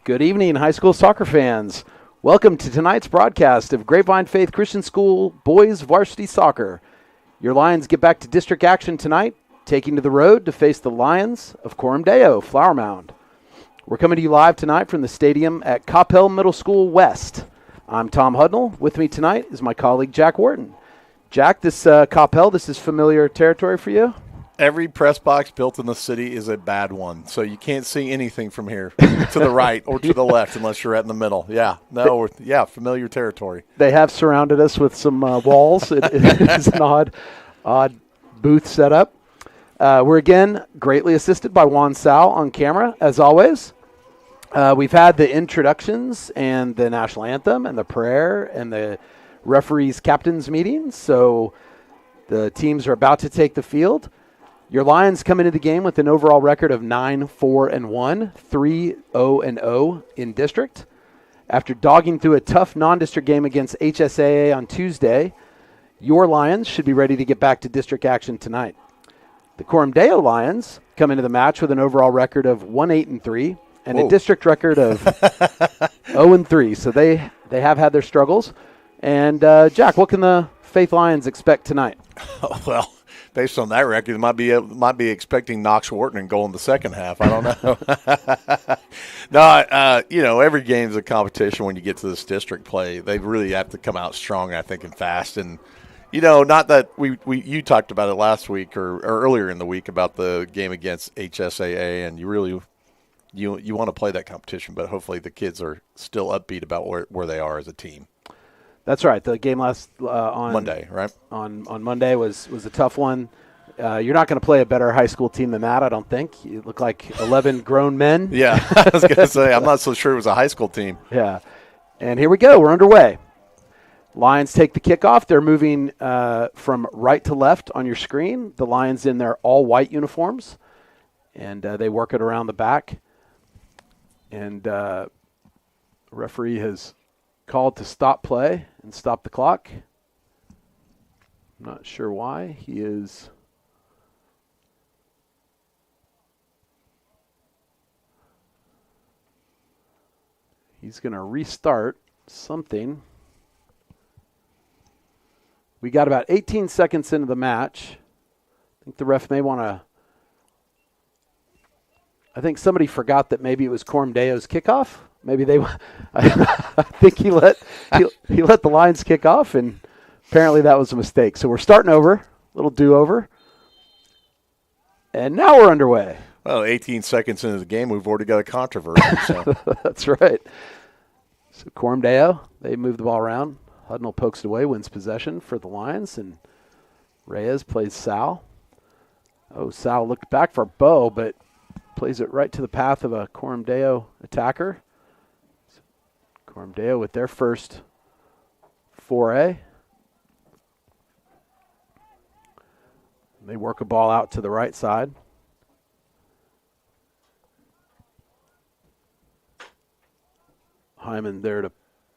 Good evening, high school soccer fans. Welcome to tonight's broadcast of Grapevine Faith Christian School Boys Varsity Soccer. Your Lions get back to district action tonight, taking to the road to face the Lions of Coram Flower Mound. We're coming to you live tonight from the stadium at Coppell Middle School West. I'm Tom Hudnall. With me tonight is my colleague Jack Wharton. Jack, this Coppell, this is familiar territory for you? Every press box built in the city is a bad one, so you can't see anything from here to the right or to the left unless you're right in the middle. Familiar territory. They have surrounded us with some walls. It is an odd booth setup. We're again greatly assisted by Juan Sal on camera, as always. We've had the introductions and the national anthem and the prayer and the referees' captains meetings, so the teams are about to take the field. Your Lions come into the game with an overall record of 9-4-1, 3-0-0 in district. After dogging through a tough non-district game against HSAA on Tuesday, your Lions should be ready to get back to district action tonight. The Coram Lions come into the match with an overall record of 1-8-3 and a district record of 0-3. So they have had their struggles. And Jack, what can the Faith Lions expect tonight? Well, based on that record, might be expecting Knox Wharton and goal in the second half. I don't know. Every game's a competition when you get to this district play. They really have to come out strong, I think, and fast. And, not that you talked about it last week or earlier in the week about the game against HSAA, and you really you want to play that competition, but hopefully the kids are still upbeat about where they are as a team. That's right. The game last on Monday, right? On Monday was a tough one. You're not going to play a better high school team than that, I don't think. You look like 11 grown men. Yeah, I was going to say, I'm not so sure it was a high school team. Yeah. And here we go. We're underway. Lions take the kickoff. They're moving from right to left on your screen. The Lions in their all-white uniforms, and they work it around the back. And referee has called to stop play and stop the clock. I'm not sure why. He's going to restart something. We got about 18 seconds into the match. I think the ref may want to. I think somebody forgot that maybe it was Coram kickoff. Maybe they. I think he let the Lions kick off, and apparently that was a mistake. So we're starting over, a little do-over, and now we're underway. Well, 18 seconds into the game, we've already got a controversy. So. That's right. So Coram they move the ball around. Hudnall pokes it away, wins possession for the Lions, and Reyes plays Sal. Oh, Sal looked back for Bo, but plays it right to the path of a Coram attacker. Coram with their first foray. They work a ball out to the right side. Hyman there to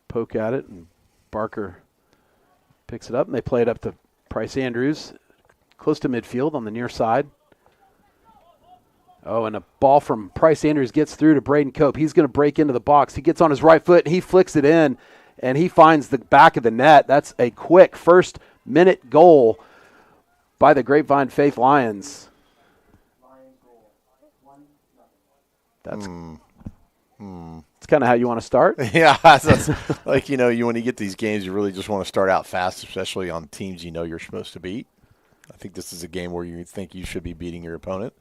poke at it, and Barker picks it up, and they play it up to Price Andrews, close to midfield on the near side. Oh, and a ball from Price Andrews gets through to Braden Cope. He's going to break into the box. He gets on his right foot, and he flicks it in, and he finds the back of the net. That's a quick first-minute goal by the Grapevine Faith Lions. That's kind of how you want to start. Yeah, that's like, when you get these games, you really just want to start out fast, especially on teams you're supposed to beat. I think this is a game where you think you should be beating your opponent.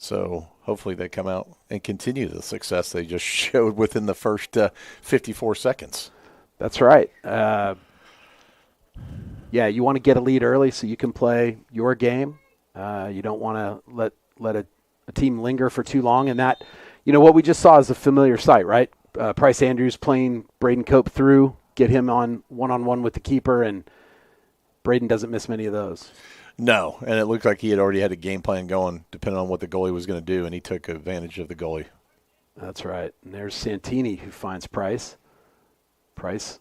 So hopefully they come out and continue the success they just showed within the first 54 seconds. That's right. You want to get a lead early so you can play your game. You don't want to let a team linger for too long. And that, what we just saw is a familiar sight, right? Price Andrews playing Braden Cope through, get him on one-on-one with the keeper, and Braden doesn't miss many of those. No, and it looked like he had already had a game plan going, depending on what the goalie was going to do, and he took advantage of the goalie. That's right. And there's Santini who finds Price. Price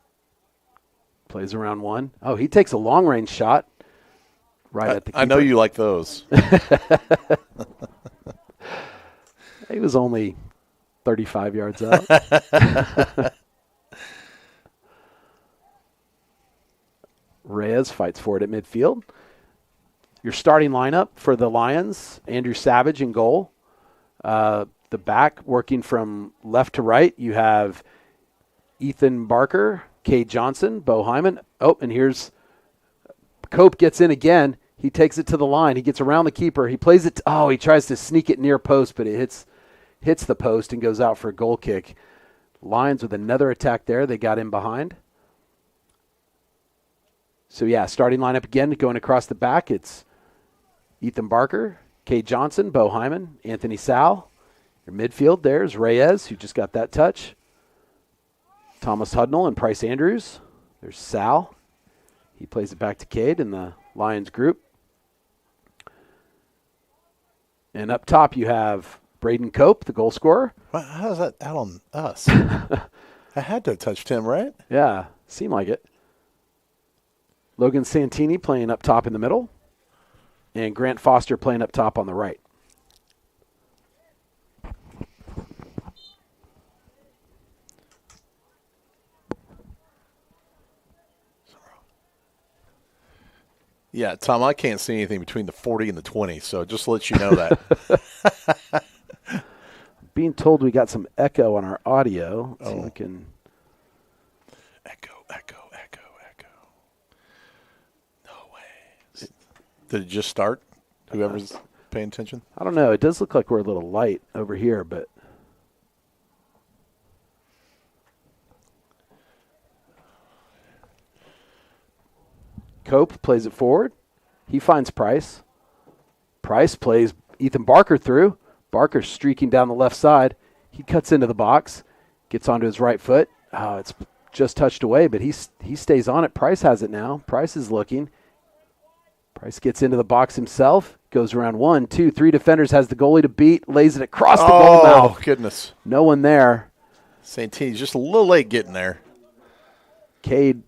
plays around one. Oh, he takes a long-range shot right at the keeper. I know you like those. He was only 35 yards out. Reyes fights for it at midfield. Your starting lineup for the Lions, Andrew Savage in goal. The back working from left to right, you have Ethan Barker, Cade Johnson, Bo Hyman. Oh, and here's Cope gets in again. He takes it to the line. He gets around the keeper. He plays it. He tries to sneak it near post, but it hits the post and goes out for a goal kick. Lions with another attack there. They got in behind. So, yeah, starting lineup again going across the back. It's Ethan Barker, Cade Johnson, Bo Hyman, Anthony Sal. Your midfield there's Reyes, who just got that touch. Thomas Hudnall and Price Andrews. There's Sal. He plays it back to Cade in the Lions group. And up top you have Braden Cope, the goal scorer. How's that out on us? I had to have touched him, right? Yeah, seemed like it. Logan Santini playing up top in the middle. And Grant Foster playing up top on the right. Yeah, Tom, I can't see anything between the 40 and the 20, so just to let you know that. Being told we got some echo on our audio. So we can... Echo. No way. Did it just start? Whoever's paying attention? I don't know. It does look like we're a little light over here, but... Cope plays it forward. He finds Price. Price plays Ethan Barker through. Barker streaking down the left side. He cuts into the box, gets onto his right foot. It's just touched away, but he stays on it. Price has it now. Price is looking. Price gets into the box himself. Goes around 1, 2, 3 defenders. Has the goalie to beat. Lays it across the goal mouth. Oh, goodness. No one there. Santini's just a little late getting there. Cade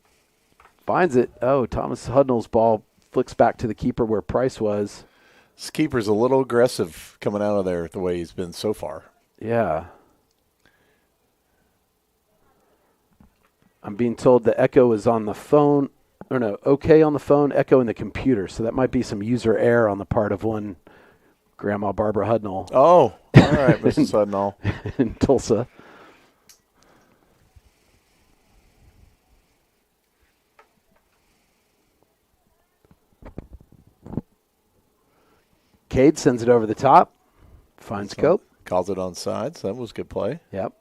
finds it. Thomas Hudnall's ball flicks back to the keeper where Price was. This keeper's a little aggressive coming out of there the way he's been so far. Yeah. I'm being told the echo is on the phone. Or no, okay on the phone, echo in the computer. So that might be some user error on the part of one Grandma Barbara Hudnall. Oh, all right, Mrs. Hudnall. In Tulsa. Cade sends it over the top. Finds Cope. Calls it on sides. That was good play. Yep.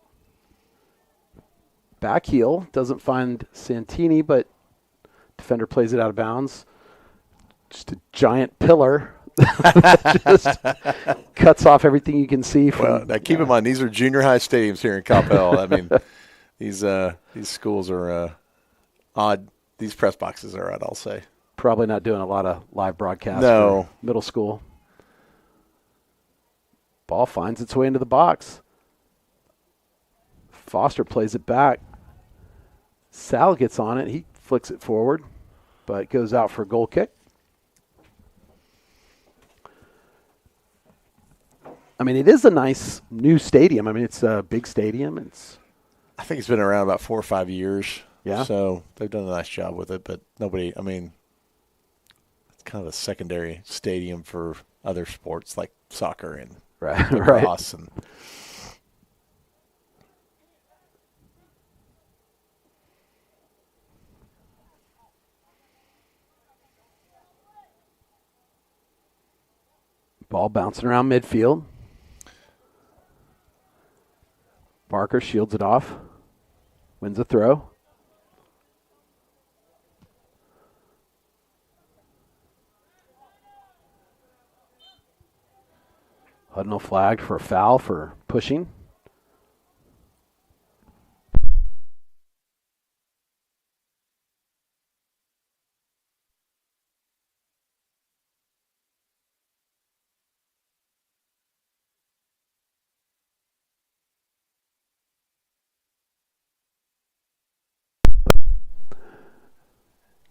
Back heel. Doesn't find Santini, but defender plays it out of bounds. Just a giant pillar. Just cuts off everything you can see. Well, now keep in mind, these are junior high stadiums here in Coppell. I mean, these schools are odd. These press boxes are odd, I'll say. Probably not doing a lot of live broadcasts for middle school. Ball finds its way into the box. Foster plays it back. Sal gets on it. He flicks it forward, but it goes out for a goal kick. I mean, it is a nice new stadium. I mean, it's a big stadium. I think it's been around about 4 or 5 years. Yeah. So they've done a nice job with it, but nobody, I mean, it's kind of a secondary stadium for other sports like soccer and lacrosse. And ball bouncing around midfield. Barker shields it off. Wins a throw. Hudnall flagged for a foul for pushing.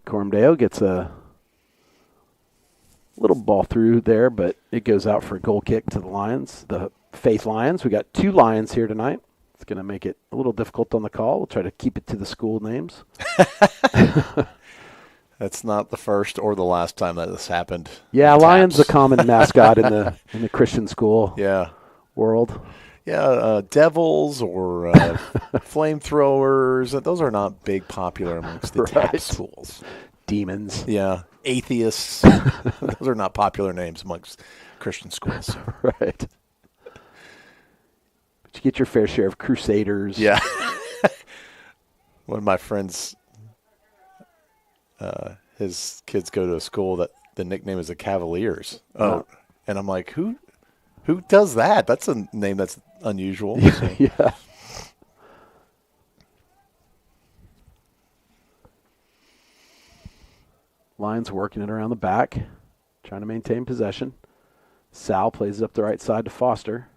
Coram gets a little ball through there, but it goes out for a goal kick to the Lions, the Faith Lions. We got 2 Lions here tonight. It's going to make it a little difficult on the call. We'll try to keep it to the school names. That's not the first or the last time that this happened. Yeah, Lion's a common mascot in the Christian school world. Yeah, devils or flamethrowers. Those are not big popular amongst the tap schools. Demons. Yeah, atheists. Those are not popular names amongst Christian schools. Right. But you get your fair share of crusaders. Yeah. One of my friends, his kids go to a school that the nickname is the Cavaliers. Oh, and I'm like, who does that? That's a name that's unusual. So. Yeah. Lions working it around the back, trying to maintain possession. Sal plays it up the right side to Foster.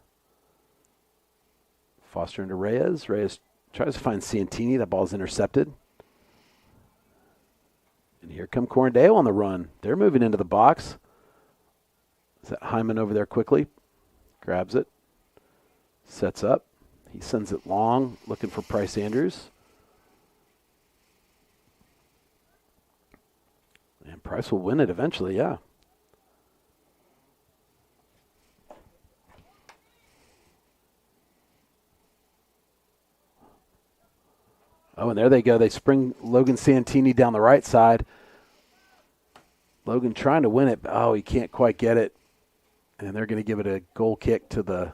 Foster into Reyes. Reyes tries to find Santini. That ball's intercepted. And here come Corndale on the run. They're moving into the box. Is that Hyman over there quickly? Grabs it. Sets up. He sends it long, looking for Price Andrews. And Price will win it eventually, yeah. Oh, and there they go. They spring Logan Santini down the right side. Logan trying to win it. Oh, he can't quite get it. And they're going to give it a goal kick to the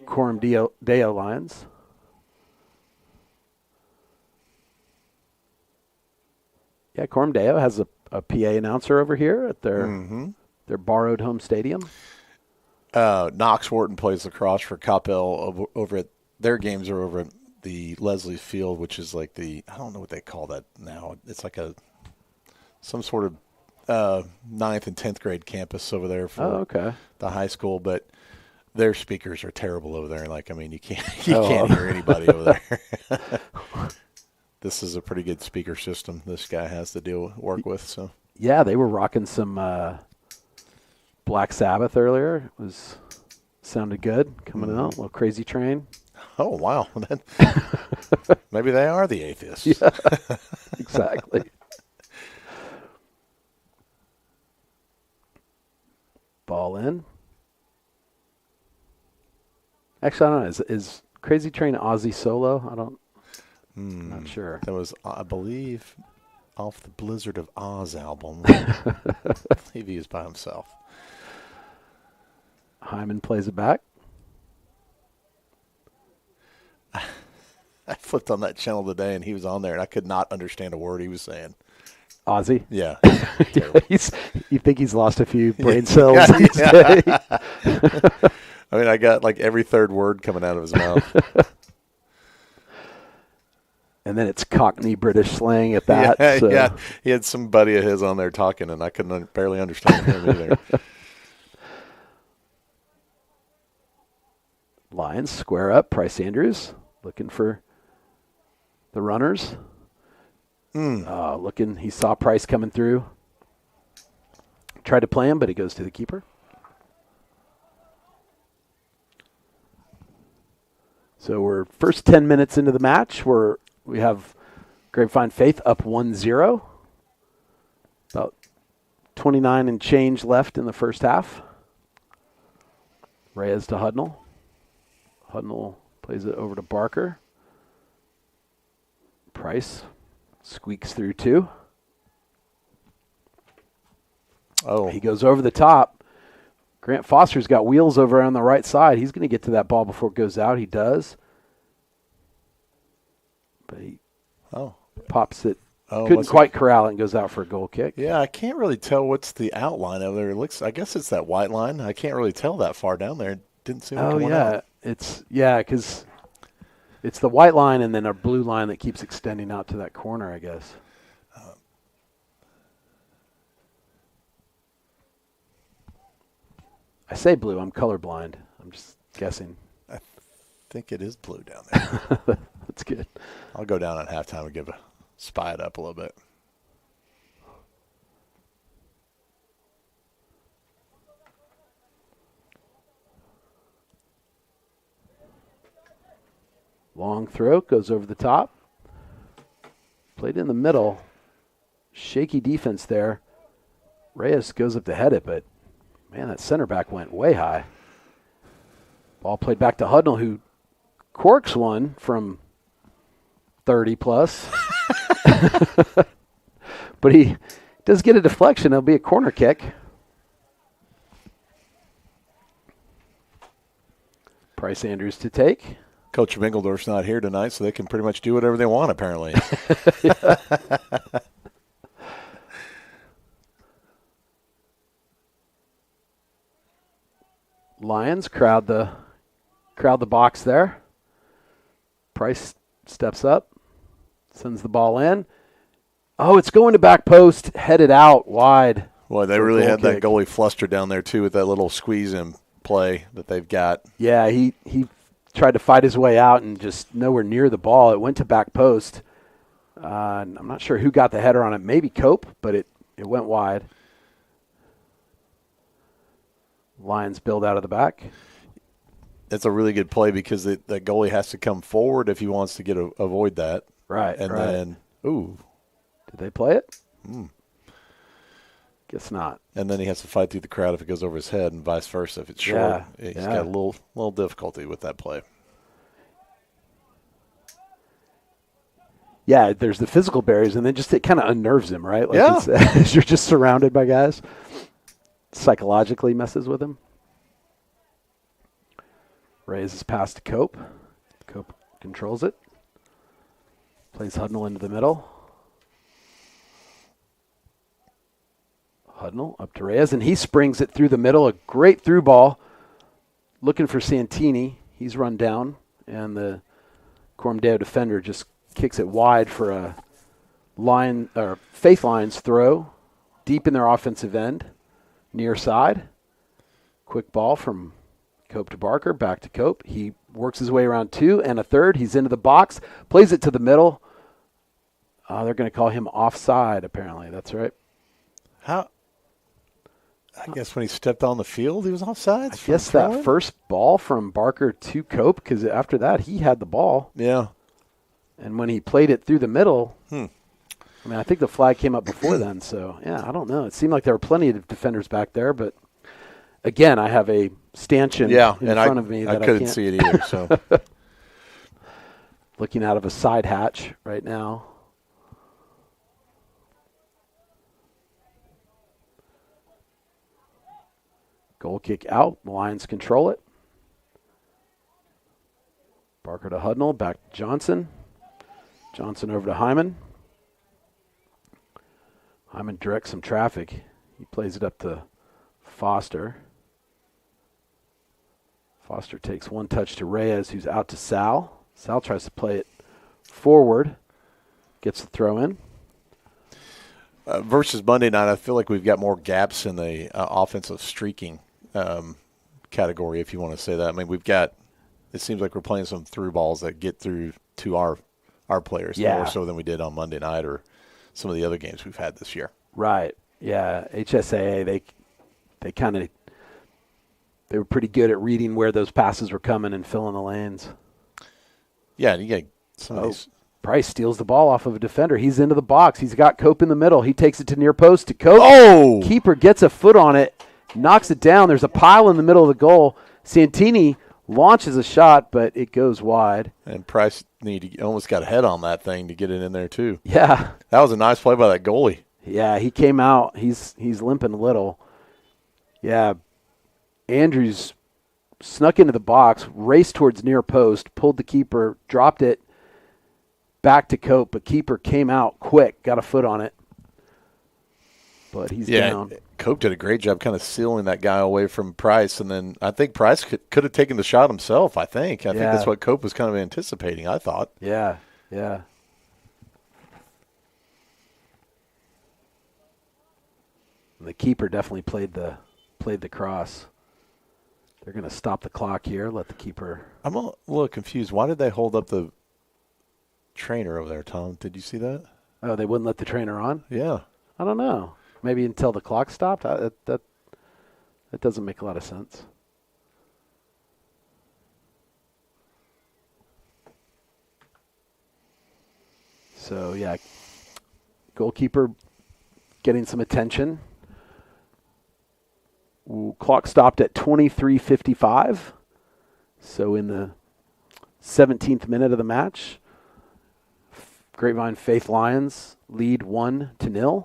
Coram Deo Lions. Yeah, Coram Deo has a PA announcer over here at their borrowed home stadium. Knox Wharton plays lacrosse for Coppell over at their games are over at the Leslie Field, which is like I don't know what they call that now. It's like some sort of 9th and 10th grade campus over there for the high school, but their speakers are terrible over there. Like, I mean, you can't hear anybody over there. This is a pretty good speaker system this guy has to work with. So yeah, they were rocking some Black Sabbath earlier. It sounded good coming out. A little Crazy Train. Oh wow, maybe they are the atheists. Yeah, exactly. Ball in. Actually, I don't know. Is Crazy Train Ozzy solo? I'm not sure. That was, I believe, off the Blizzard of Oz album. I believe he was by himself. Hyman plays it back. I flipped on that channel today, and he was on there, and I could not understand a word he was saying. Ozzy? Yeah. You think he's lost a few brain cells these days? I mean, I got like every third word coming out of his mouth. And then it's Cockney British slang at that. Yeah, so. yeah. He had some buddy of his on there talking, and I couldn't barely understand him either. Lions square up. Price Andrews looking for the runners. Looking. He saw Price coming through. Tried to play him, but he goes to the keeper. So we're first 10 minutes into the match. We have Grapevine Faith up 1-0. About 29 and change left in the first half. Reyes to Hudnall. Hudnall plays it over to Barker. Price squeaks through two. Oh. He goes over the top. Grant Foster's got wheels over on the right side. He's going to get to that ball before it goes out. He does. But he pops it. Couldn't quite corral it and goes out for a goal kick. Yeah, I can't really tell what's the outline over there. I guess it's that white line. I can't really tell that far down there. It didn't seem like it went out. Because it's the white line and then a blue line that keeps extending out to that corner, I guess. I say blue. I'm colorblind. I'm just guessing. I think it is blue down there. That's good. I'll go down at halftime and spy it up a little bit. Long throw, goes over the top. Played in the middle. Shaky defense there. Reyes goes up to head it, but, man, that center back went way high. Ball played back to Hudnall, who corks one from 30-plus. But he does get a deflection. It'll be a corner kick. Price Andrews to take. Coach Mingledorf's not here tonight, so they can pretty much do whatever they want, apparently. Lions crowd the box there. Price steps up, sends the ball in. Oh, it's going to back post, headed out wide. Boy, they really had that goalie flustered down there, too, with that little squeeze-in play that they've got. Yeah, he tried to fight his way out and just nowhere near the ball. It went to back post. I'm not sure who got the header on it. Maybe Cope, but it went wide. Lions build out of the back. It's a really good play because the goalie has to come forward if he wants to avoid that. Right, and right. then, ooh. Did they play it? Guess not. And then he has to fight through the crowd if it goes over his head and vice versa. If it's short, he's got a little difficulty with that play. Yeah, there's the physical barriers, and then just it kind of unnerves him, right? Like yeah. You're just surrounded by guys. Psychologically messes with him. Raises pass to Cope. Cope controls it. Plays Hudnall into the middle. Hudnall up to Reyes, and he springs it through the middle. A great through ball. Looking for Santini. He's run down, and the Coram Deo defender just kicks it wide for a Faith Lions throw deep in their offensive end, near side. Quick ball from Cope to Barker, back to Cope. He works his way around 2 and a third. He's into the box, plays it to the middle. They're going to call him offside, apparently. That's right. How? I guess when he stepped on the field, he was offside. I guess that first ball from Barker to Cope, because after that, he had the ball. Yeah. And when he played it through the middle, I mean, I think the flag came up before then. So, yeah, I don't know. It seemed like there were plenty of defenders back there. But, again, I have a stanchion in front of me that I couldn't see it either. So, looking out of a side hatch right now. Goal kick out. The Lions control it. Barker to Hudnall. Back to Johnson. Johnson over to Hyman. Hyman directs some traffic. He plays it up to Foster. Foster takes one touch to Reyes, who's out to Sal. Sal tries to play it forward. Gets the throw in. Versus Monday night, I feel like we've got more gaps in the offensive streaking category, if you want to say that. I mean, it seems like we're playing some through balls that get through to our players more so than we did on Monday night or some of the other games we've had this year. Right. Yeah. HSAA, they were pretty good at reading where those passes were coming and filling the lanes. Yeah, and you get some of these. Price steals the ball off of a defender. He's into the box. He's got Cope in the middle. He takes it to near post to Cope. Oh! Keeper gets a foot on it, knocks it down. There's a pile in the middle of the goal. Santini launches a shot, but it goes wide. And Price almost got a head on that thing to get it in there too. Yeah. That was a nice play by that goalie. Yeah, he came out. He's limping a little. Yeah. Andrews snuck into the box, raced towards near post, pulled the keeper, dropped it back to Cope, but keeper came out quick, got a foot on it. But he's down. Cope did a great job kind of sealing that guy away from Price, and then I think Price could have taken the shot himself, I think that's what Cope was kind of anticipating, I thought. Yeah. The keeper definitely played the cross. They're going to stop the clock here, let the keeper. I'm a little confused. Why did they hold up the trainer over there, Tom? Did you see that? Oh, they wouldn't let the trainer on? Yeah. I don't know. Maybe until the clock stopped? That doesn't make a lot of sense. So, yeah, goalkeeper getting some attention. Ooh, clock stopped at 23:55. So in the 17th minute of the match, Grapevine Faith Lions lead 1-0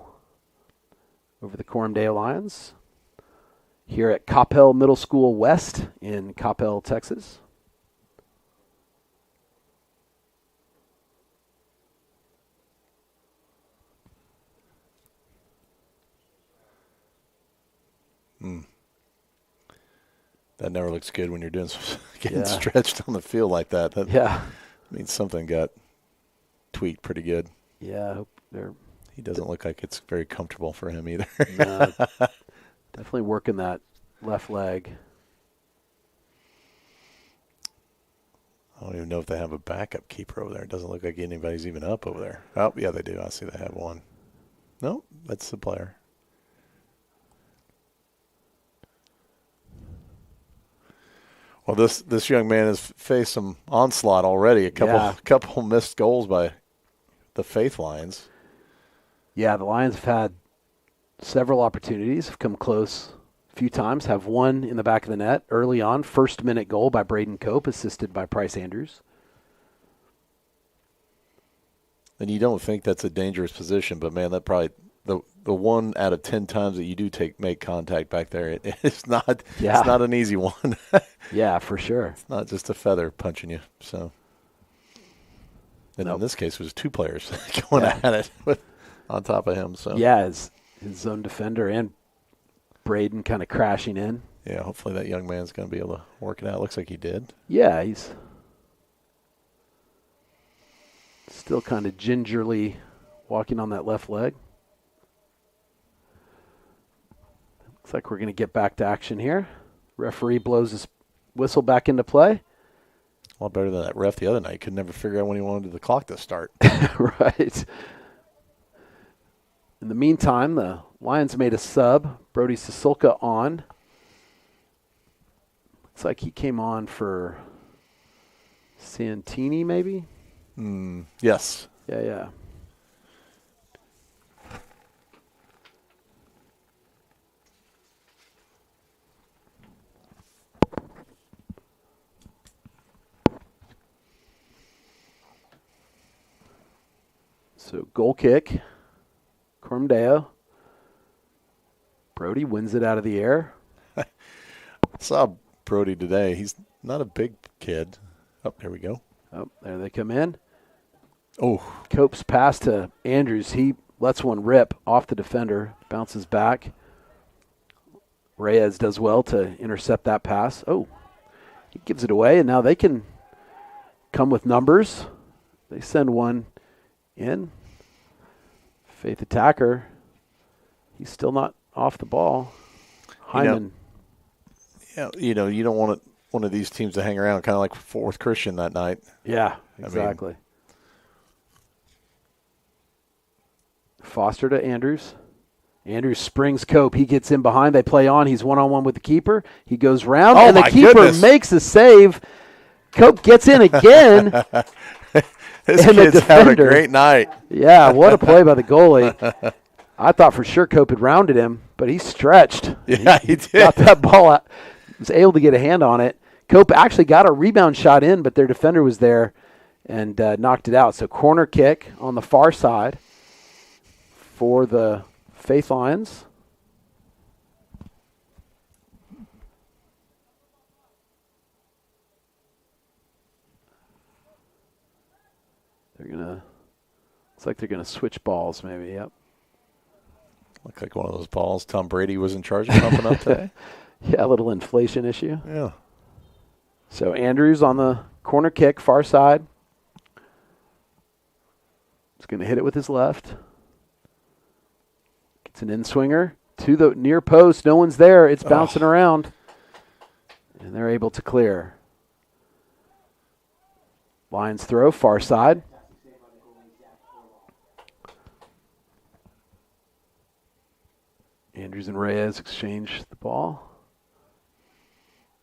over the Coram Deo Lions here at Coppell Middle School West in Coppell, Texas. That never looks good when you're getting stretched on the field like that. That means something got tweaked pretty good. Yeah, I hope they're. He doesn't look like it's very comfortable for him either. No, definitely working that left leg. I don't even know if they have a backup keeper over there. It doesn't look like anybody's even up over there. Oh, yeah, they do. I see they have one. No, that's the player. Well, this young man has faced some onslaught already. A couple missed goals by the Faith Lions. Yeah, the Lions have had several opportunities, have come close a few times, have one in the back of the net early on. First-minute goal by Braden Cope, assisted by Price Andrews. And you don't think that's a dangerous position, but, man, that probably the 1 out of 10 times that you do make contact back there, it's not an easy one. Yeah, for sure. It's not just a feather punching you. So, and in this case, it was 2 players going at it on top of him. So yeah, his zone defender and Braden kind of crashing in. Yeah, hopefully that young man's going to be able to work it out. Looks like he did. Yeah, he's still kind of gingerly walking on that left leg. Looks like we're going to get back to action here. Referee blows his whistle back into play. A lot better than that ref the other night. Could never figure out when he wanted the clock to start. Right. In the meantime, the Lions made a sub. Brody Sisulka on. Looks like he came on for Santini, maybe? Yes. Yeah. So goal kick, Coram Deo. Brody wins it out of the air. I saw Brody today. He's not a big kid. Oh, there we go. Oh, there they come in. Oh. Cope's pass to Andrews. He lets one rip off the defender, bounces back. Reyes does well to intercept that pass. Oh, he gives it away, and now they can come with numbers. They send one in. Faith attacker. He's still not off the ball. Hyman. You don't want one of these teams to hang around, kind of like Fort Worth Christian that night. Yeah, exactly. Foster to Andrews. Andrews springs Cope. He gets in behind. They play on. He's one-on-one with the keeper. He goes round, and the keeper makes a save. Cope gets in again. This kid's having a great night. Yeah, what a play by the goalie. I thought for sure Cope had rounded him, but he stretched. Yeah, he did. Got that ball out. Was able to get a hand on it. Cope actually got a rebound shot in, but their defender was there and knocked it out. So corner kick on the far side for the Faith Lions. Looks like they're gonna switch balls, maybe. Yep. Looked like one of those balls Tom Brady was in charge of pumping up today. Yeah, a little inflation issue. Yeah. So Andrews on the corner kick, far side. He's going to hit it with his left. Gets an in-swinger to the near post. No one's there. It's bouncing around. And they're able to clear. Lions throw, far side. Andrews and Reyes exchange the ball.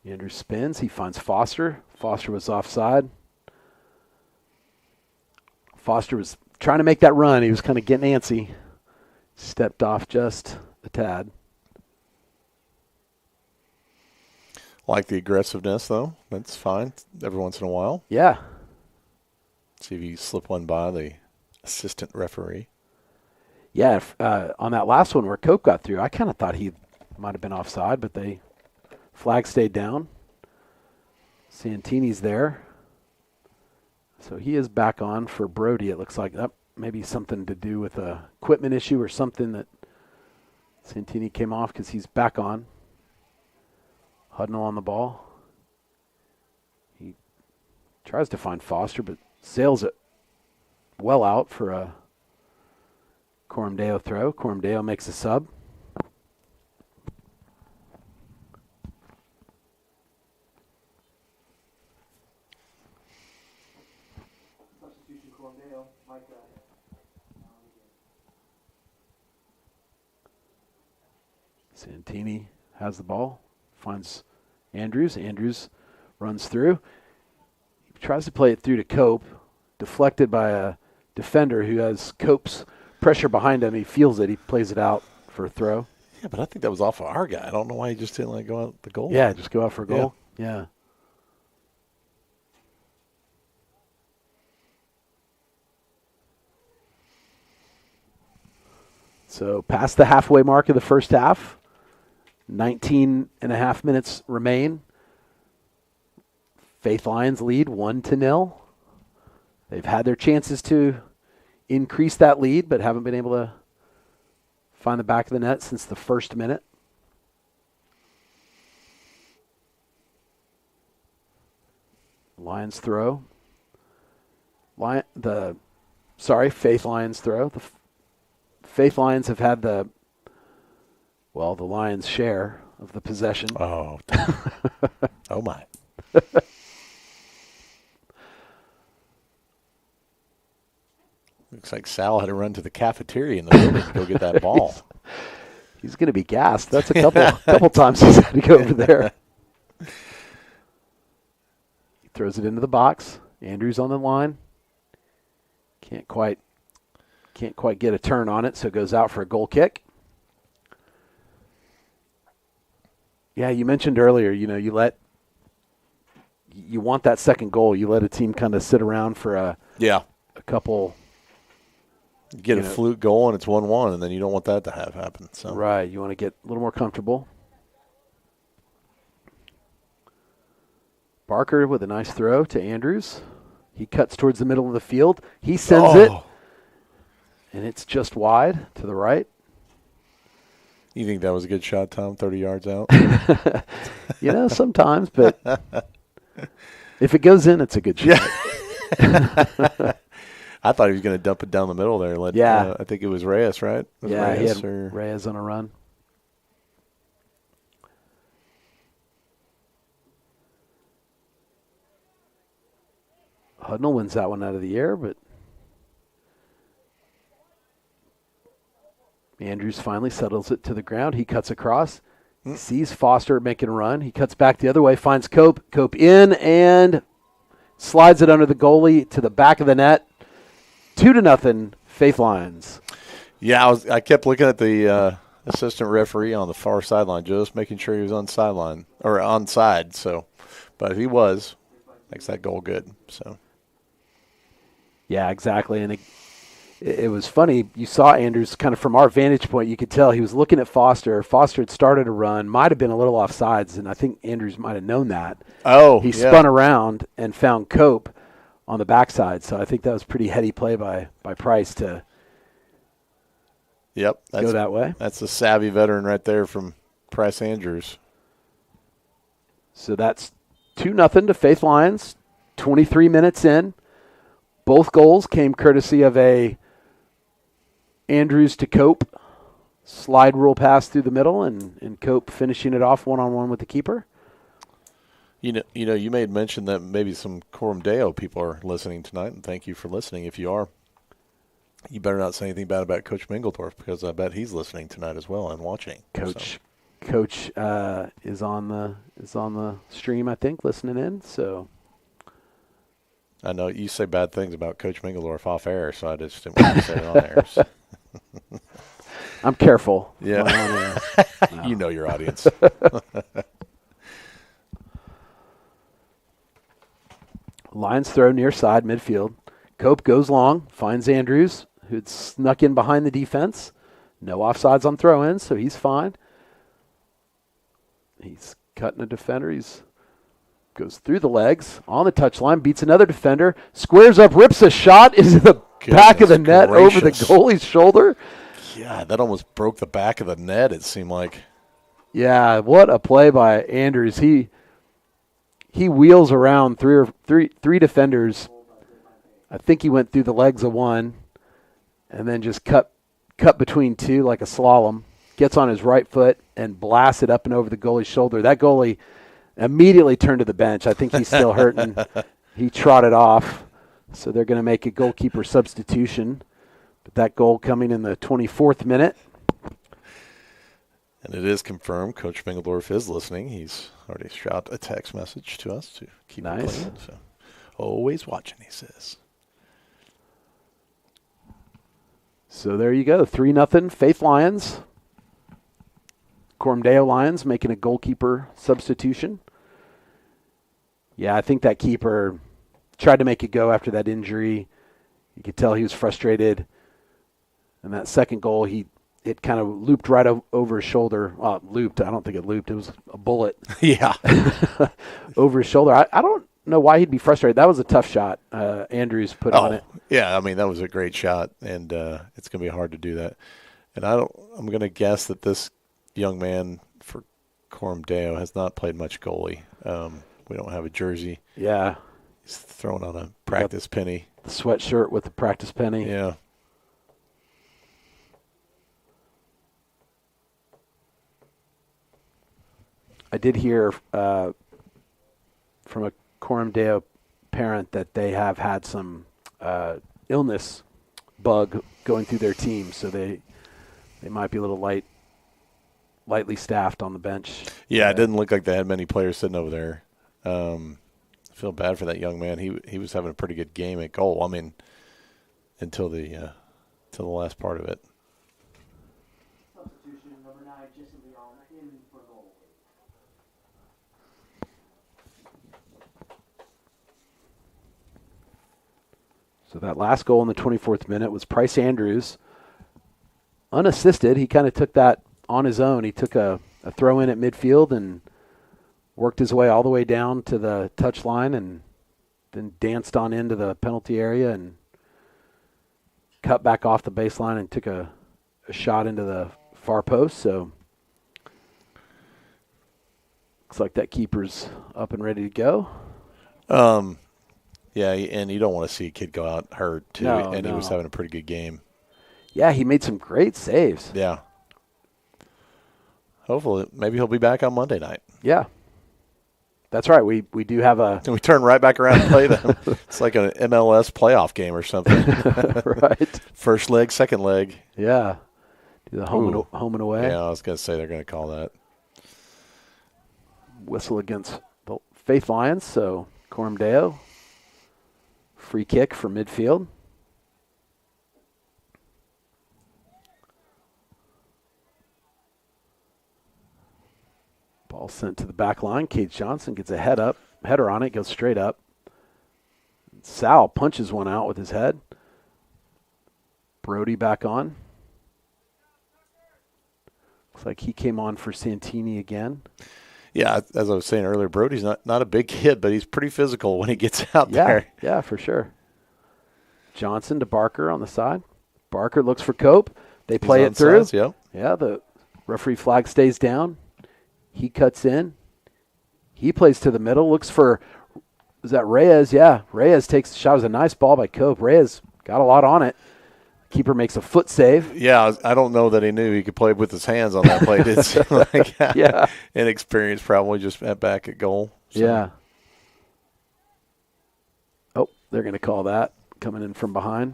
Andrews spins. He finds Foster. Foster was offside. Foster was trying to make that run. He was kind of getting antsy. Stepped off just a tad. Like the aggressiveness, though. That's fine every once in a while. Yeah. See if you slip one by the assistant referee. Yeah, on that last one where Cope got through, I kind of thought he might have been offside, but flag stayed down. Santini's there. So he is back on for Brody. It looks like maybe something to do with a equipment issue or something that Santini came off because he's back on. Hudnall on the ball. He tries to find Foster, but sails it well out for a Coram Deo throw. Coram Deo makes a sub. Santini has the ball, finds Andrews. Andrews runs through. He tries to play it through to Cope, deflected by a defender who has Cope's pressure behind him. He feels it. He plays it out for a throw. Yeah, but I think that was off of our guy. I don't know why he just didn't let go out the goal. Yeah, just go out for a goal. Yeah. So past the halfway mark of the first half. 19 and a half minutes remain. Faith Lions lead 1-0. They've had their chances to increase that lead, but haven't been able to find the back of the net since the first minute. Lions throw. Faith Lions throw. The Faith Lions have had the Lions' share of the possession. Oh. Oh, my. Looks like Sal had to run to the cafeteria in the building to go get that ball. He's going to be gassed. That's a couple times he's had to go over there. He throws it into the box. Andrews on the line. Can't quite get a turn on it, so it goes out for a goal kick. Yeah, you mentioned earlier, you want that second goal. You let a team kind of sit around for a couple. You get a fluke goal and it's 1-1, and then you don't want that to happen. So right, you want to get a little more comfortable. Barker with a nice throw to Andrews. He cuts towards the middle of the field. He sends it, and it's just wide to the right. You think that was a good shot, Tom, 30 yards out? Sometimes, but if it goes in, it's a good shot. I thought he was going to dump it down the middle there. I think it was Reyes, right? He had Reyes on a run. Hudnall wins that one out of the air, but Andrews finally settles it to the ground. He cuts across. He sees Foster making a run. He cuts back the other way, finds Cope. Cope in and slides it under the goalie to the back of the net. 2-0, Faith Lions. Yeah, I kept looking at the assistant referee on the far sideline, just making sure he was on sideline or onside. So, but he was, makes that goal good. So, yeah, exactly. And it was funny. You saw Andrews kind of from our vantage point. You could tell he was looking at Foster. Foster had started a run, might have been a little offsides, and I think Andrews might have known that. He spun around and found Cope on the backside. So I think that was pretty heady play by Price to go that way. That's a savvy veteran right there from Price Andrews. So that's 2-0 to Faith Lions, 23 minutes in. Both goals came courtesy of a Andrews to Cope slide rule pass through the middle, and Cope finishing it off one-on-one with the keeper. You made mention that maybe some Coram Deo people are listening tonight, and thank you for listening. If you are, you better not say anything bad about Coach Mingledorf, because I bet he's listening tonight as well and watching. Coach is on the stream, I think, listening in. So I know you say bad things about Coach Mingeldorf off air, so I just didn't want to say it on air. So. I'm careful. Yeah. No. You know your audience. Lions throw near side midfield. Cope goes long, finds Andrews, who'd snuck in behind the defense. No offsides on throw-ins, so he's fine. He's cutting a defender. He's goes through the legs, on the touchline, beats another defender, squares up, rips a shot into the back of the net over the goalie's shoulder. Yeah, that almost broke the back of the net, it seemed like. Yeah, what a play by Andrews. He wheels around three defenders. I think he went through the legs of one and then just cut between two like a slalom, gets on his right foot and blasts it up and over the goalie's shoulder. That goalie immediately turned to the bench. I think he's still hurting. He trotted off, so they're going to make a goalkeeper substitution. But that goal coming in the 24th minute. And it is confirmed. Coach Mingeldorf is listening. He's already shot a text message to us to keep it clean. So always watching, he says. So there you go, 3-0 Faith Lions. Coram Lions making a goalkeeper substitution. Yeah, I think that keeper tried to make it go after that injury. You could tell he was frustrated. And that second goal, it kind of looped right over his shoulder. Looped. I don't think it looped. It was a bullet. Yeah. Over his shoulder. I don't know why he'd be frustrated. That was a tough shot Andrews put on it. Yeah, I mean, that was a great shot, and it's going to be hard to do that. And I'm going to guess that this young man for Coram has not played much goalie. We don't have a jersey. Yeah. He's thrown on a practice penny. The sweatshirt with the practice penny. Yeah. I did hear from a Coram parent that they have had some illness bug going through their team, so they might be a little lightly staffed on the bench. Yeah, it didn't look like they had many players sitting over there. I feel bad for that young man. He was having a pretty good game at goal. I mean, until the last part of it. Substitution number 9, Jason Leon, in for goal. So that last goal in the 24th minute was Price Andrews. Unassisted, he kind of took that on his own. He took a throw in at midfield and worked his way all the way down to the touch line and then danced on into the penalty area and cut back off the baseline and took a shot into the far post. So looks like that keeper's up and ready to go. Yeah, and you don't want to see a kid go out hurt, too. No. He was having a pretty good game. Yeah, he made some great saves. Yeah. Hopefully, maybe he'll be back on Monday night. Yeah. That's right. We do have a... And we turn right back around and play them. It's like an MLS playoff game or something. Right. First leg, second leg. Yeah. Do the home and away. Yeah, I was going to say they're going to call that. Whistle against the Faith Lions, so Coram Deo. Free kick from midfield. Ball sent to the back line. Cage Johnson gets a header on it, goes straight up. Sal punches one out with his head. Brody back on. Looks like he came on for Santini again. Yeah, as I was saying earlier, Brody's not a big kid, but he's pretty physical when he gets out there. Yeah, for sure. Johnson to Barker on the side. Barker looks for Cope. They play it through. Sides, yep. Yeah, the referee flag stays down. He cuts in. He plays to the middle. Looks for, is that Reyes? Yeah, Reyes takes the shot. It was a nice ball by Cope. Reyes got a lot on it. Keeper makes a foot save. Yeah, I don't know that he knew he could play with his hands on that play. It's like yeah, inexperienced, probably just back at goal. So. Yeah. Oh, they're going to call that coming in from behind.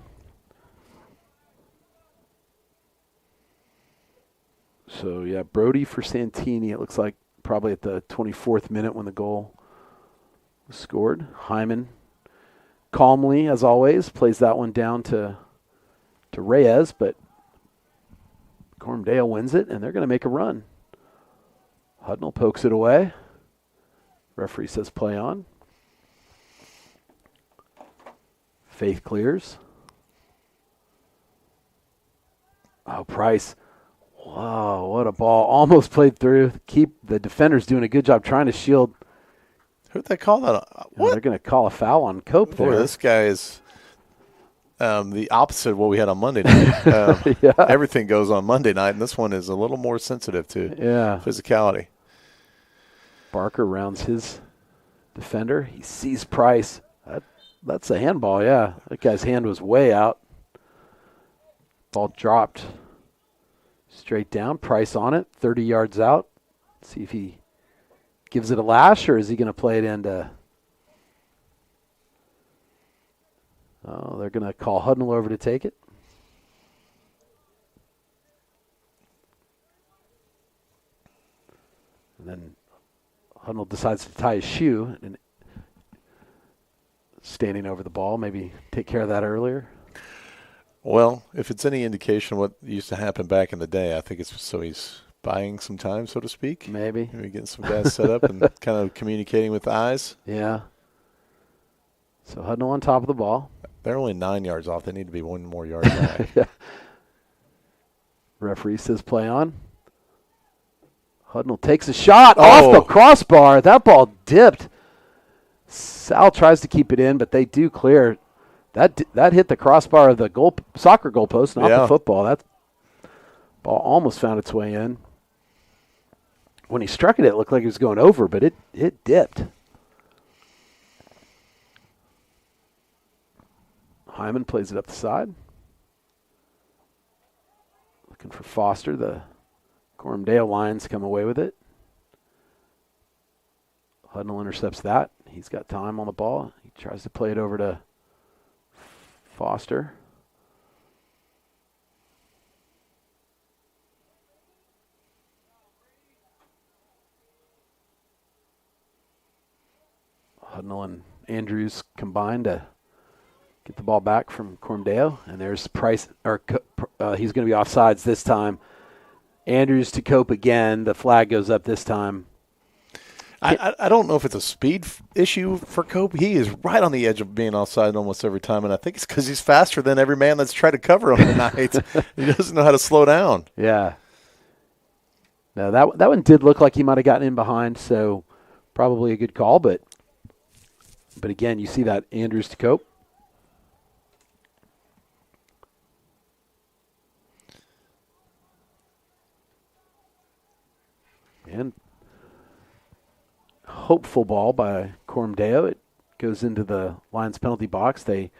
So yeah, Brody for Santini. It looks like probably at the 24th minute when the goal was scored. Hyman calmly, as always, plays that one down to Reyes, but Cormdale wins it, and they're going to make a run. Hudnall pokes it away. Referee says play on. Faith clears. Oh, Price. Wow, what a ball. Almost played through. The defender's doing a good job trying to shield. Who'd they call that? What? They're going to call a foul on Cope there. Boy, this guy is the opposite of what we had on Monday night. Yeah. Everything goes on Monday night, and this one is a little more sensitive to physicality. Barker rounds his defender. He sees Price. That's a handball, yeah. That guy's hand was way out. Ball dropped straight down. Price on it, 30 yards out. See if he gives it a lash, or is he going to play it into... Oh, they're going to call Hudnall over to take it. And then Hudnall decides to tie his shoe and standing over the ball. Maybe take care of that earlier. Well, if it's any indication of what used to happen back in the day, I think it's so he's buying some time, so to speak. Maybe getting some guys set up and kind of communicating with the eyes. Yeah. So Hudnall on top of the ball. They're only 9 yards off. They need to be one more yard back. Yeah. Referee says play on. Hudnall takes a shot off the crossbar. That ball dipped. Sal tries to keep it in, but they do clear. That hit the crossbar of the soccer goalpost, not the football. That ball almost found its way in. When he struck it, it looked like it was going over, but it dipped. Hyman plays it up the side. Looking for Foster. The Cormdale Lions come away with it. Hudnall intercepts that. He's got time on the ball. He tries to play it over to Foster. Hudnall and Andrews combine to get the ball back from Cormdale, and there's Price. He's going to be offsides this time. Andrews to Cope again. The flag goes up this time. I don't know if it's a speed issue for Cope. He is right on the edge of being offside almost every time, and I think it's because he's faster than every man that's tried to cover him tonight. He doesn't know how to slow down. Yeah. No, that one did look like he might have gotten in behind, so probably a good call. But again, you see that Andrews to Cope. And hopeful ball by Cormdale. It goes into the Lions penalty box. They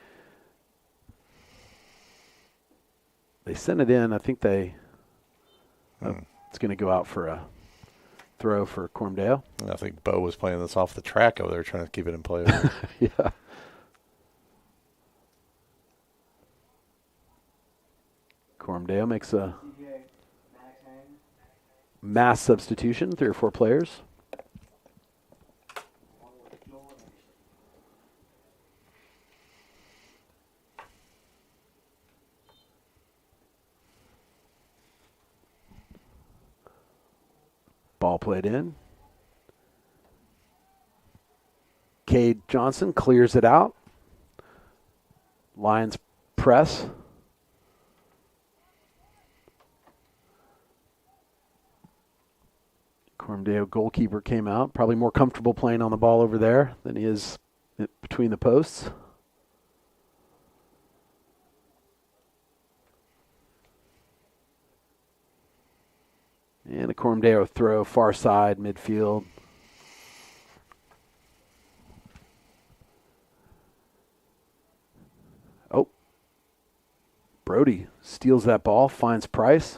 send it in. I think it's going to go out for a throw for Cormdale. I think Bo was playing this off the track over there, trying to keep it in play. Yeah. Cormdale makes a mass substitution, 3 or 4 players. Ball played in. Cade Johnson clears it out. Lions press. Cormdale goalkeeper came out. Probably more comfortable playing on the ball over there than he is between the posts. And a Cormdale throw, far side, midfield. Oh. Brody steals that ball, finds Price.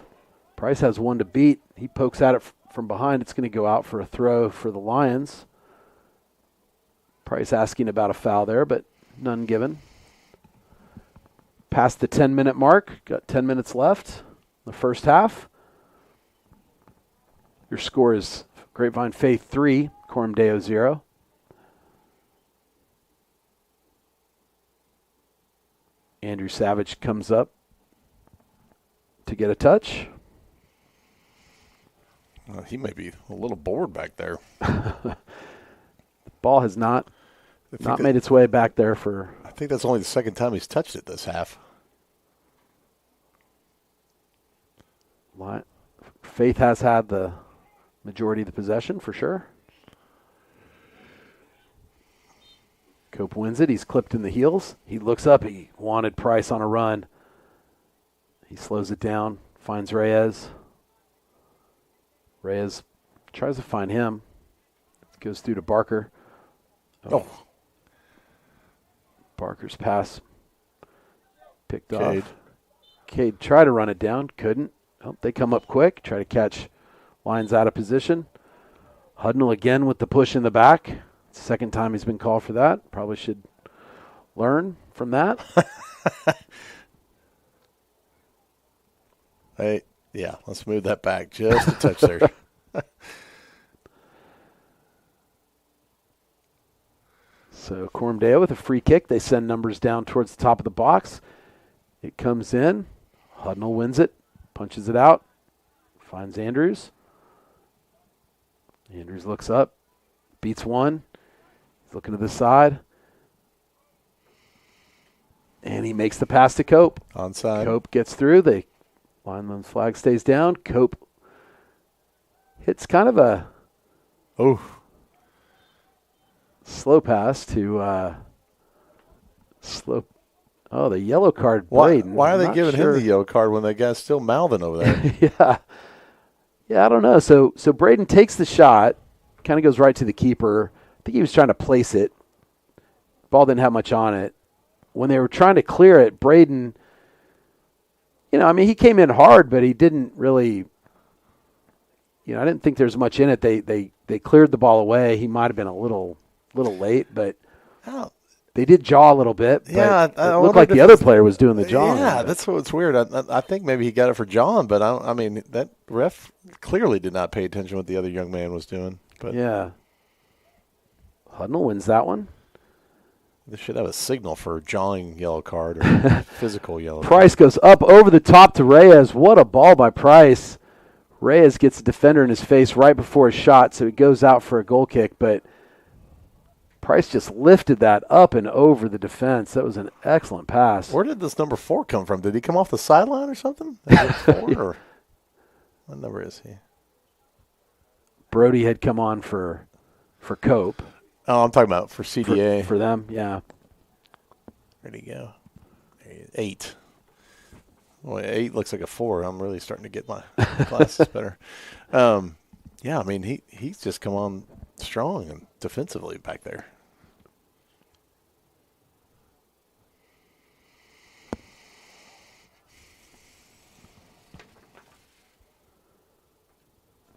Price has one to beat. He pokes at it from behind. It's going to go out for a throw for the Lions. Price asking about a foul there, but none given. Past the 10-minute mark. Got 10 minutes left in the first half. Your score is Grapevine Faith 3, Cormdale 0. Andrew Savage comes up to get a touch. He may be a little bored back there. The ball has not made its way back there for. I think that's only the second time he's touched it this half. Faith has had the majority of the possession for sure. Cope wins it. He's clipped in the heels. He looks up. He wanted Price on a run. He slows it down, finds Reyes. Reyes tries to find him. Goes through to Barker. Oh. Barker's pass picked Cade. off. Cade tried to run it down. Couldn't. Oh, they come up quick. Try to catch lines out of position. Hudnall again with the push in the back. Second time he's been called for that. Probably should learn from that. Hey, yeah, let's move that back just a touch there. So Coram Deo with a free kick. They send numbers down towards the top of the box. It comes in. Hudnall wins it. Punches it out. Finds Andrews. Andrews looks up. Beats one. He's looking to the side. And he makes the pass to Cope. Onside. Cope gets through. The lineman's flag stays down. Cope hits kind of a slow pass to the yellow card, Braden. Why are they Not giving sure. him the yellow card when that guy's still mouthing over there? Yeah, I don't know. So Braden takes the shot, kind of goes right to the keeper. I think he was trying to place it. Ball didn't have much on it. When they were trying to clear it, Braden, he came in hard, but he didn't really, I didn't think there was much in it. They cleared the ball away. He might have been a little late, but they did jaw a little bit. Yeah, but it looked like the other player was doing the jawing. Yeah, that's what's weird. I think maybe he got it for John, but I mean that ref clearly did not pay attention to what the other young man was doing. But yeah, Hudnall wins that one. They should have a signal for jawing yellow card or physical yellow card. Price goes up over the top to Reyes. What a ball by Price. Reyes gets a defender in his face right before his shot, so he goes out for a goal kick, but Price just lifted that up and over the defense. That was an excellent pass. Where did this number 4 come from? Did he come off the sideline or something? Is it 4 or what number is he? Brody had come on for Cope. Oh, I'm talking about for CDA. For them, yeah. Where'd he go? 8. Well, 8 looks like a 4. I'm really starting to get my glasses better. Yeah, I mean, he's just come on strong and defensively back there.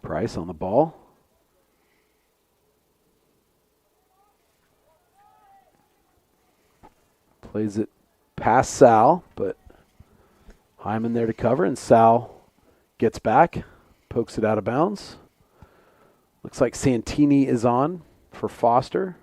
Price on the ball. Plays it past Sal, but Hyman there to cover, and Sal gets back, pokes it out of bounds. Looks like Santini is on for Foster.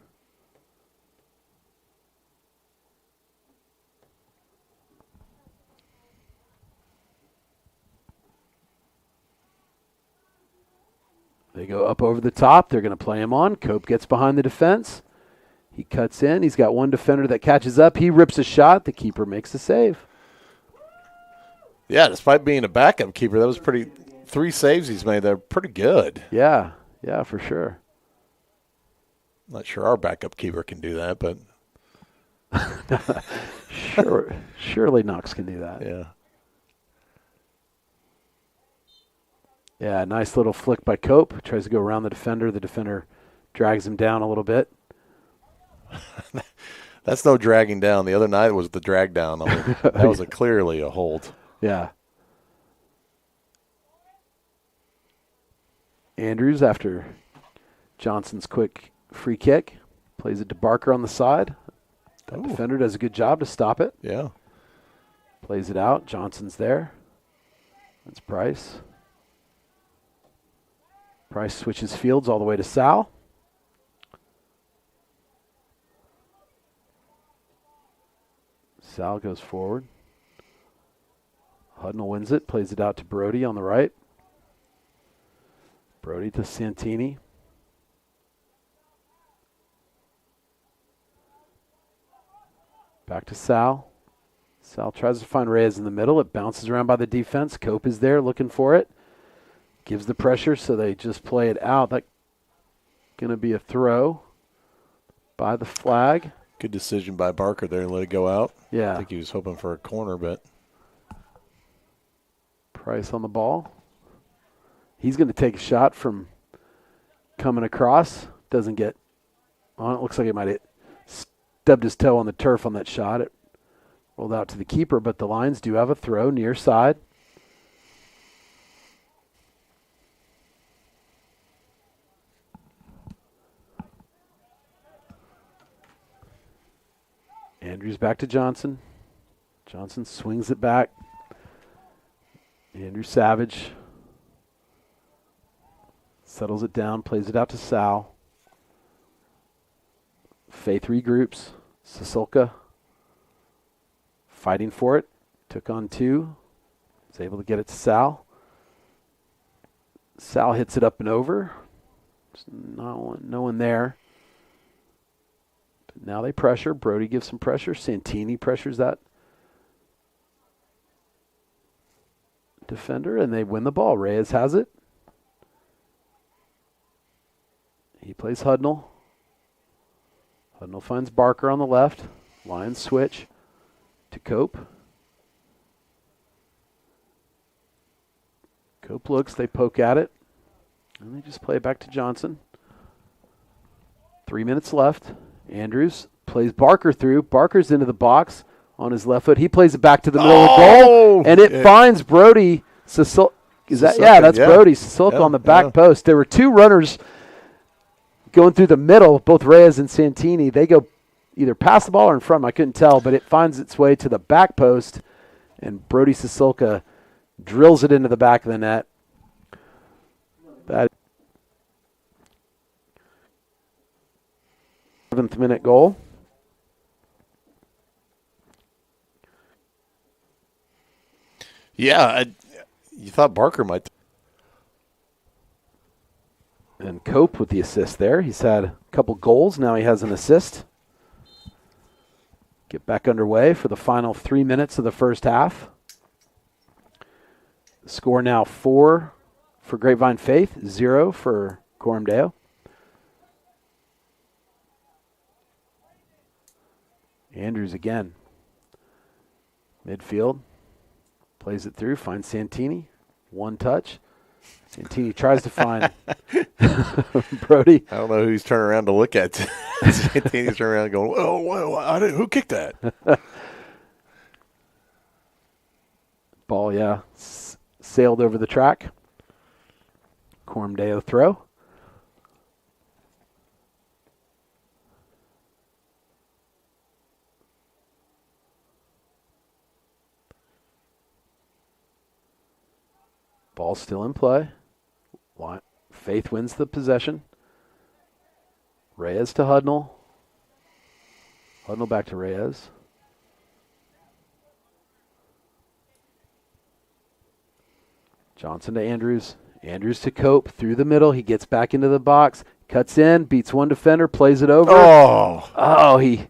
They go up over the top. They're going to play him on. Cope gets behind the defense. He cuts in. He's got one defender that catches up. He rips a shot. The keeper makes a save. Yeah, despite being a backup keeper, that was pretty. 3 saves he's made. They're pretty good. Yeah, for sure. Not sure our backup keeper can do that, but surely Knox can do that. yeah. Yeah, nice little flick by Cope. Tries to go around the defender. The defender drags him down a little bit. That's no dragging down. The other night was the drag down. I mean, that was clearly a hold. Yeah. Andrews, after Johnson's quick free kick, plays it to Barker on the side. That defender does a good job to stop it. Yeah. Plays it out. Johnson's there. That's Price. Price switches fields all the way to Sal. Sal goes forward. Hudnall wins it, plays it out to Brody on the right. Brody to Santini. Back to Sal. Sal tries to find Reyes in the middle. It bounces around by the defense. Cope is there looking for it. Gives the pressure, so they just play it out. That's going to be a throw by the flag. Good decision by Barker there and let it go out. Yeah. I think he was hoping for a corner, but. Price on the ball. He's going to take a shot from coming across. Doesn't get on it. Looks like he might have stubbed his toe on the turf on that shot. It rolled out to the keeper, but the Lions do have a throw near side. Andrews back to Johnson. Johnson swings it back. Andrew Savage settles it down, plays it out to Sal. Faith regroups. Sisulka fighting for it. Took on two. Was able to get it to Sal. Sal hits it up and over. There's no one there. But now they pressure. Brody gives some pressure. Santini pressures that defender, and they win the ball. Reyes has it. He plays Hudnall. Hudnall finds Barker on the left. Lions switch to Cope. Cope looks, they poke at it, and they just play it back to Johnson. 3 minutes left. Andrews plays Barker through. Barker's into the box on his left foot. He plays it back to the middle of the goal, and it finds Brody. Sisulka. Is that? Yeah, that's Brody Sisulka on the back post. There were two runners going through the middle, both Reyes and Santini. They go either past the ball or in front. I couldn't tell, but it finds its way to the back post, and Brody Sisulka drills it into the back of the net. That 7th minute goal. Yeah, you thought Barker might. And Cope with the assist there. He's had a couple goals. Now he has an assist. Get back underway for the final 3 minutes of the first half. The score now 4 for Grapevine Faith, 0 for Coram Deo. Andrews again. Midfield. Plays it through, finds Santini. One touch. Santini tries to find Brody. I don't know who he's turning around to look at. Santini's turning around going, whoa, who kicked that? Ball, sailed over the track. Coram Deo throw. Ball still in play. Faith wins the possession. Reyes to Hudnall. Hudnall back to Reyes. Johnson to Andrews. Andrews to Cope through the middle. He gets back into the box. Cuts in, beats one defender, plays it over. Oh, he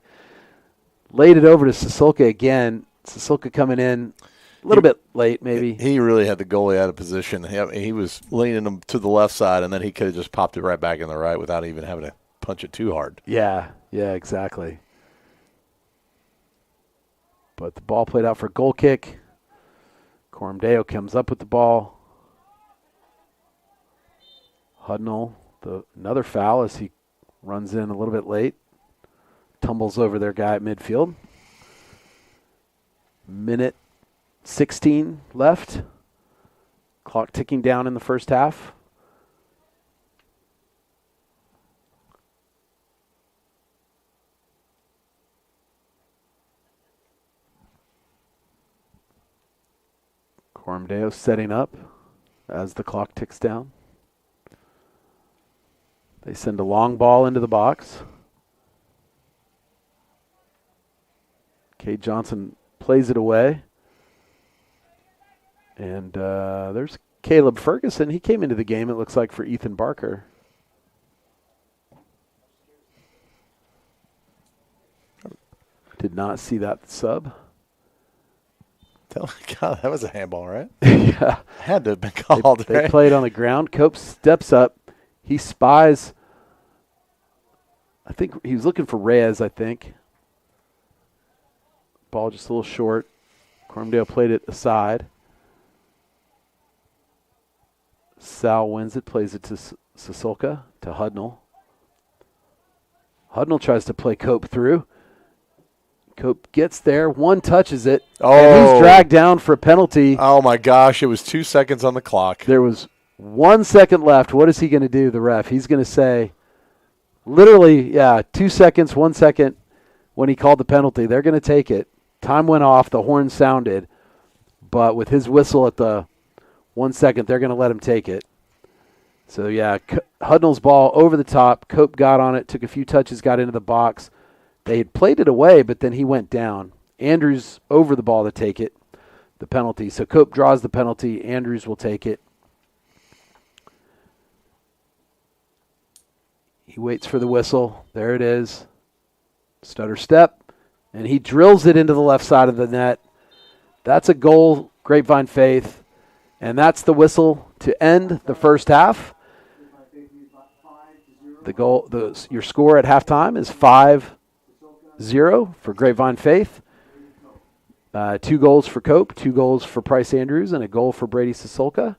laid it over to Sisulka again. Sisulka coming in a little bit late, maybe. He really had the goalie out of position. He was leaning him to the left side, and then he could have just popped it right back in the right without even having to punch it too hard. Yeah, exactly. But the ball played out for a goal kick. Coram Deo comes up with the ball. Hudnall, another foul as he runs in a little bit late. Tumbles over their guy at midfield. Minute 16 left. Clock ticking down in the first half. Coram Deo setting up as the clock ticks down. They send a long ball into the box. Cade Johnson plays it away. And there's Caleb Ferguson. He came into the game, it looks like, for Ethan Barker. Did not see that sub. God, that was a handball, right? Yeah. Had to have been called, They right? played on the ground. Cope steps up. He spies. I think he was looking for Reyes, I think. Ball just a little short. Cormdale played it aside. Sal wins it, plays it to Sisolka, to Hudnall. Hudnall tries to play Cope through. Cope gets there, one touches it, and he's dragged down for a penalty. Oh, my gosh, it was 2 seconds on the clock. There was 1 second left. What is he going to do, the ref? He's going to say, literally, 2 seconds, 1 second when he called the penalty. They're going to take it. Time went off, the horn sounded, but with his whistle at the 1 second, they're going to let him take it. So, Hudnall's ball over the top. Cope got on it, took a few touches, got into the box. They had played it away, but then he went down. Andrews over the ball to take it, the penalty. So Cope draws the penalty. Andrews will take it. He waits for the whistle. There it is. Stutter step. And he drills it into the left side of the net. That's a goal, Grapevine Faith. And that's the whistle to end the first half. The goal, your score at halftime is 5-0 for Grapevine Faith. 2 goals for Cope, 2 goals for Price Andrews, and a goal for Brady Sisolka.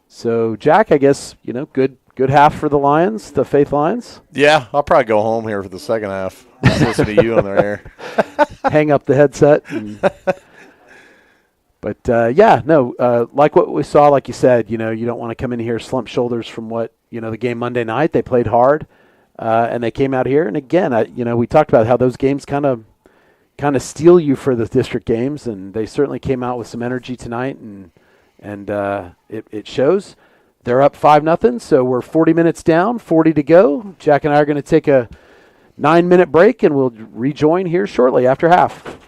So, Jack, I guess, good half for the Lions, the Faith Lions. Yeah, I'll probably go home here for the second half. Listen to you on the air. Hang up the headset. Like what we saw, like you said, you don't want to come in here slump shoulders from what, the game Monday night. They played hard, and they came out here. And again, we talked about how those games kind of steal you for the district games, and they certainly came out with some energy tonight, and it shows. They're up 5-0, so we're 40 minutes down, 40 to go. Jack and I are going to take a 9-minute break, and we'll rejoin here shortly after half.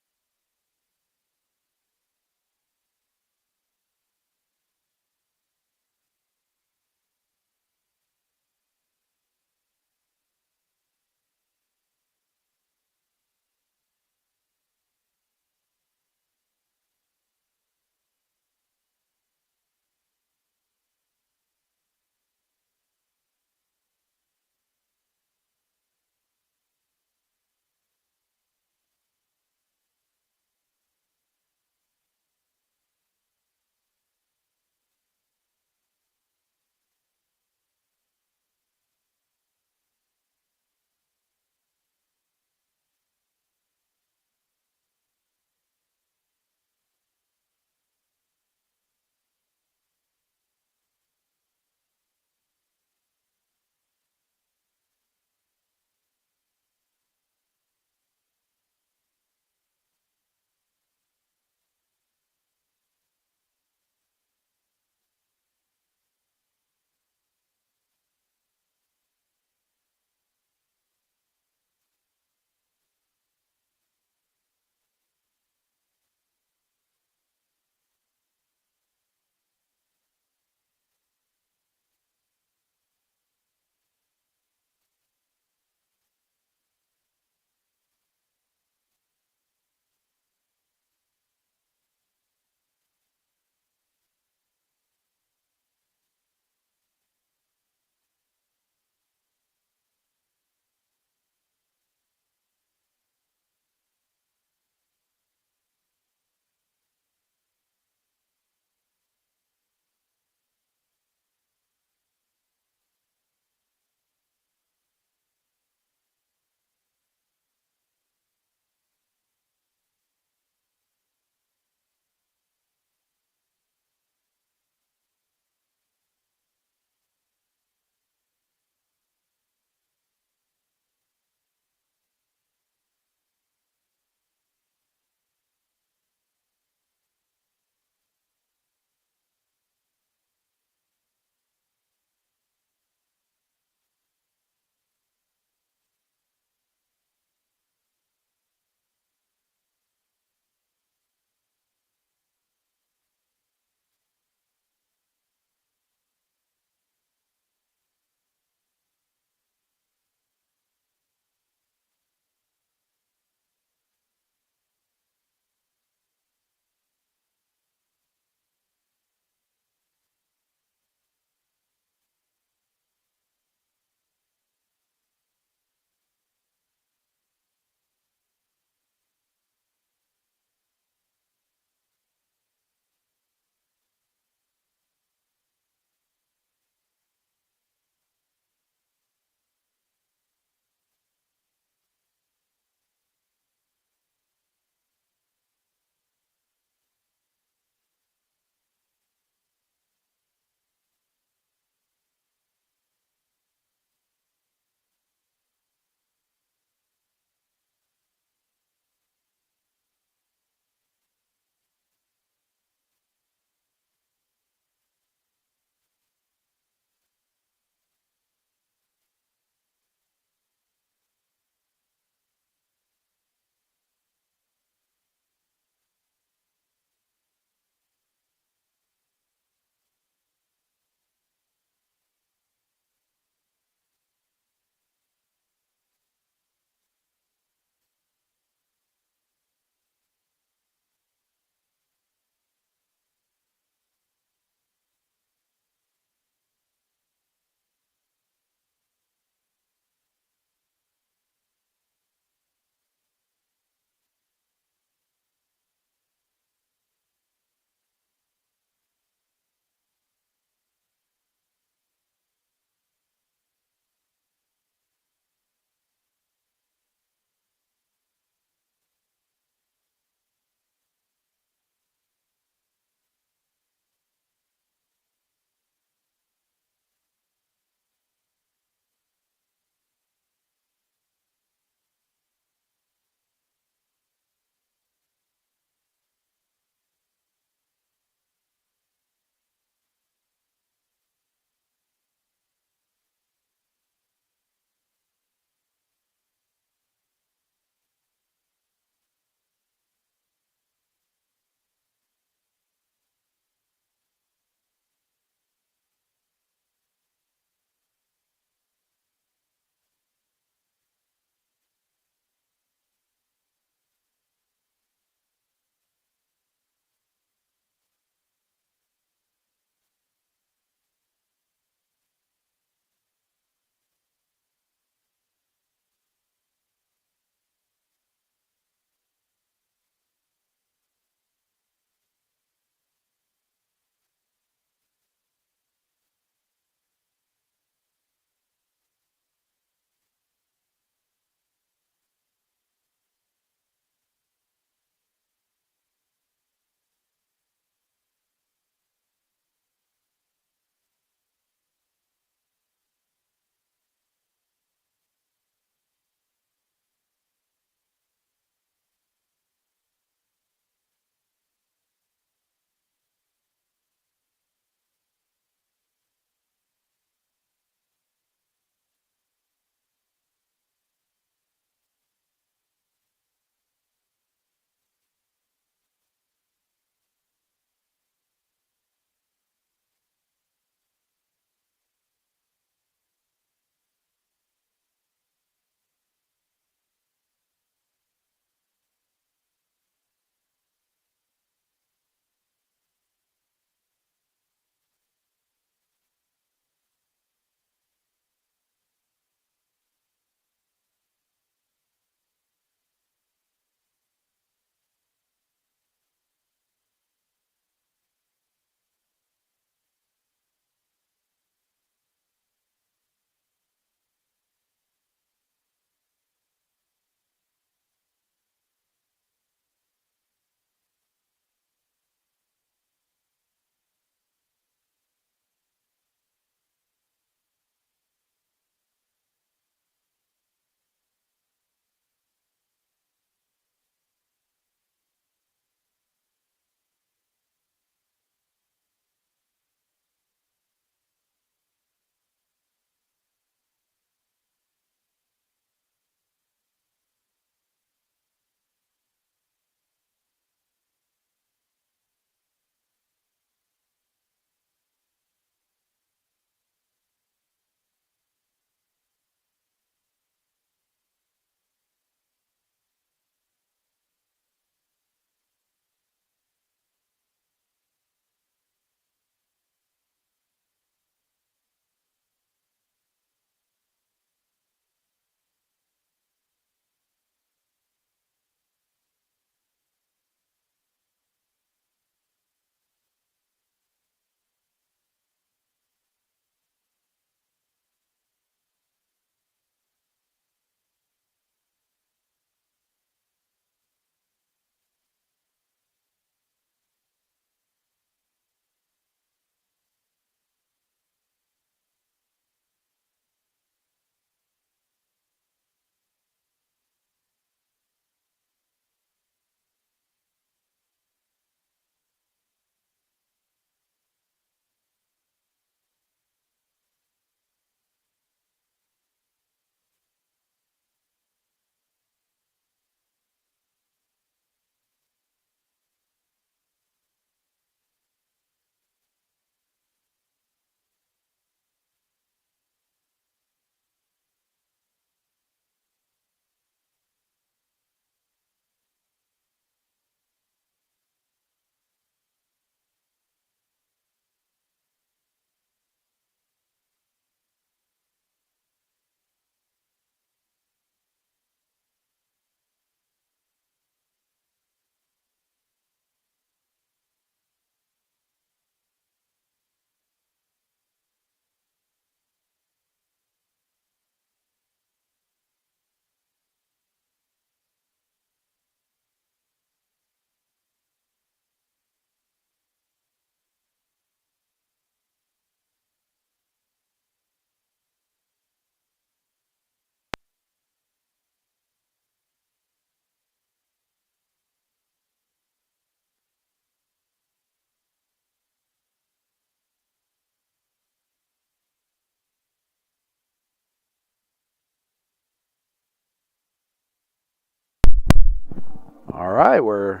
All right, we're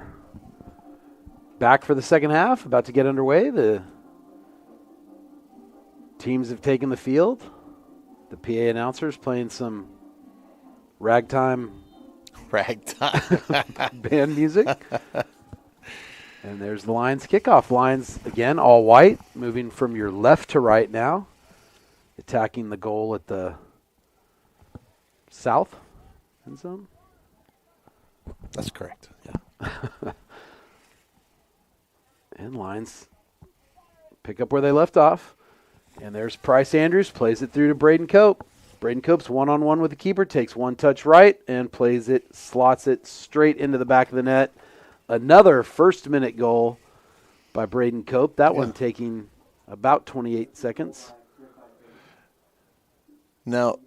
back for the second half, about to get underway. The teams have taken the field. The PA announcers playing some ragtime band music. And there's the Lions kickoff. Lions, again, all white, moving from your left to right now, attacking the goal at the south end zone. That's correct. Yeah. And Lions pick up where they left off. And there's Price Andrews, plays it through to Braden Cope. Braden Cope's one-on-one with the keeper, takes one touch right and plays it, slots it straight into the back of the net. Another first-minute goal by Braden Cope. That one taking about 28 seconds. Now,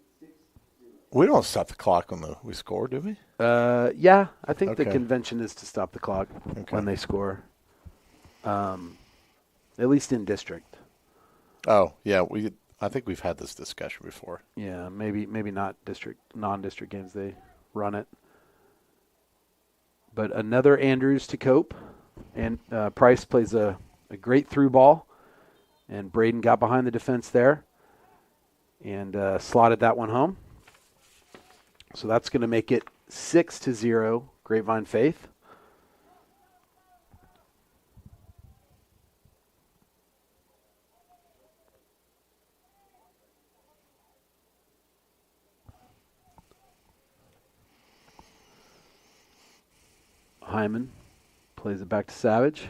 we don't stop the clock when we score, do we? Yeah, I think the convention is to stop the clock when they score, at least in district. Oh, yeah, I think we've had this discussion before. Yeah, maybe not non-district games they run it. But another Andrews to Cope, and Price plays a great through ball, and Braden got behind the defense there and slotted that one home. So that's going to make it 6-0 Grapevine Faith. Hyman plays it back to Savage.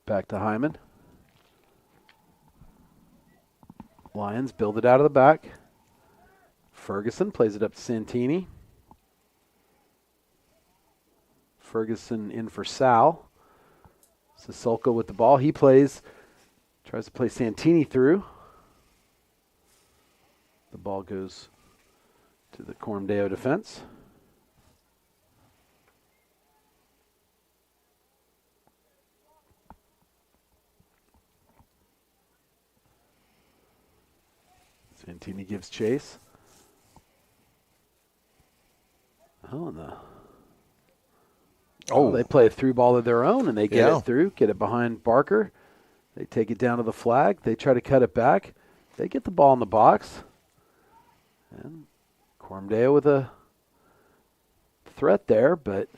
Back to Hyman. Lions build it out of the back. Ferguson plays it up to Santini. Ferguson in for Sal. Sisolka with the ball. He tries to play Santini through. The ball goes to the Coram Deo defense. Santini gives chase. They play a through ball of their own, and they get it through, get it behind Barker. They take it down to the flag. They try to cut it back. They get the ball in the box. And Coram Deo with a threat there, but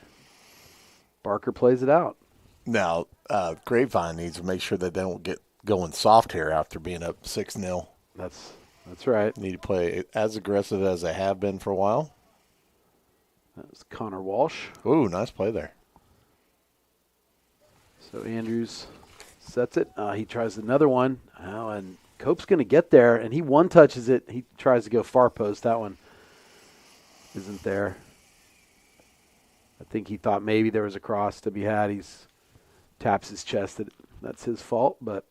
Barker plays it out. Now, Grapevine needs to make sure that they don't get going soft here after being up 6-0. That's right. Need to play as aggressive as they have been for a while. That's Connor Walsh. Ooh, nice play there. So Andrews sets it. He tries another one. And Cope's going to get there, and he one-touches it. He tries to go far post. That one isn't there. I think he thought maybe there was a cross to be had. He taps his chest. That's his fault. But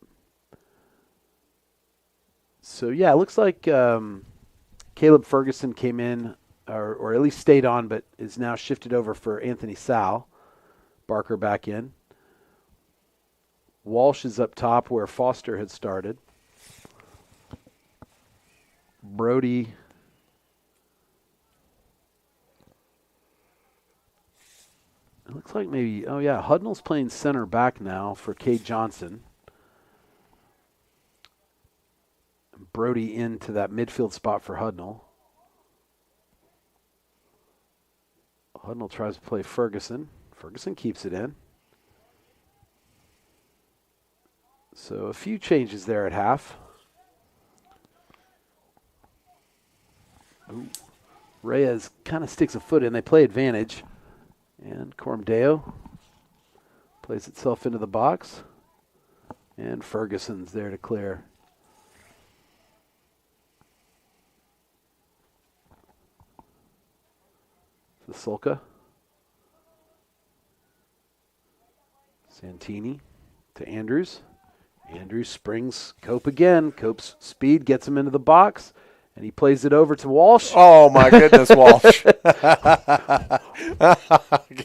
so, yeah, it looks like Caleb Ferguson came in, or at least stayed on, but is now shifted over for Anthony Sal. Barker back in. Walsh is up top where Foster had started. Brody. It looks like maybe, Hudnall's playing center back now for Cade Johnson. Brody into that midfield spot for Hudnall. Hudnall tries to play Ferguson. Ferguson keeps it in. So a few changes there at half. Ooh. Reyes kind of sticks a foot in. They play advantage. And Coram Deo plays itself into the box. And Ferguson's there to clear. Sisolka. Santini to Andrews. Andrews springs Cope again. Cope's speed gets him into the box, and he plays it over to Walsh. Oh, my goodness, Walsh.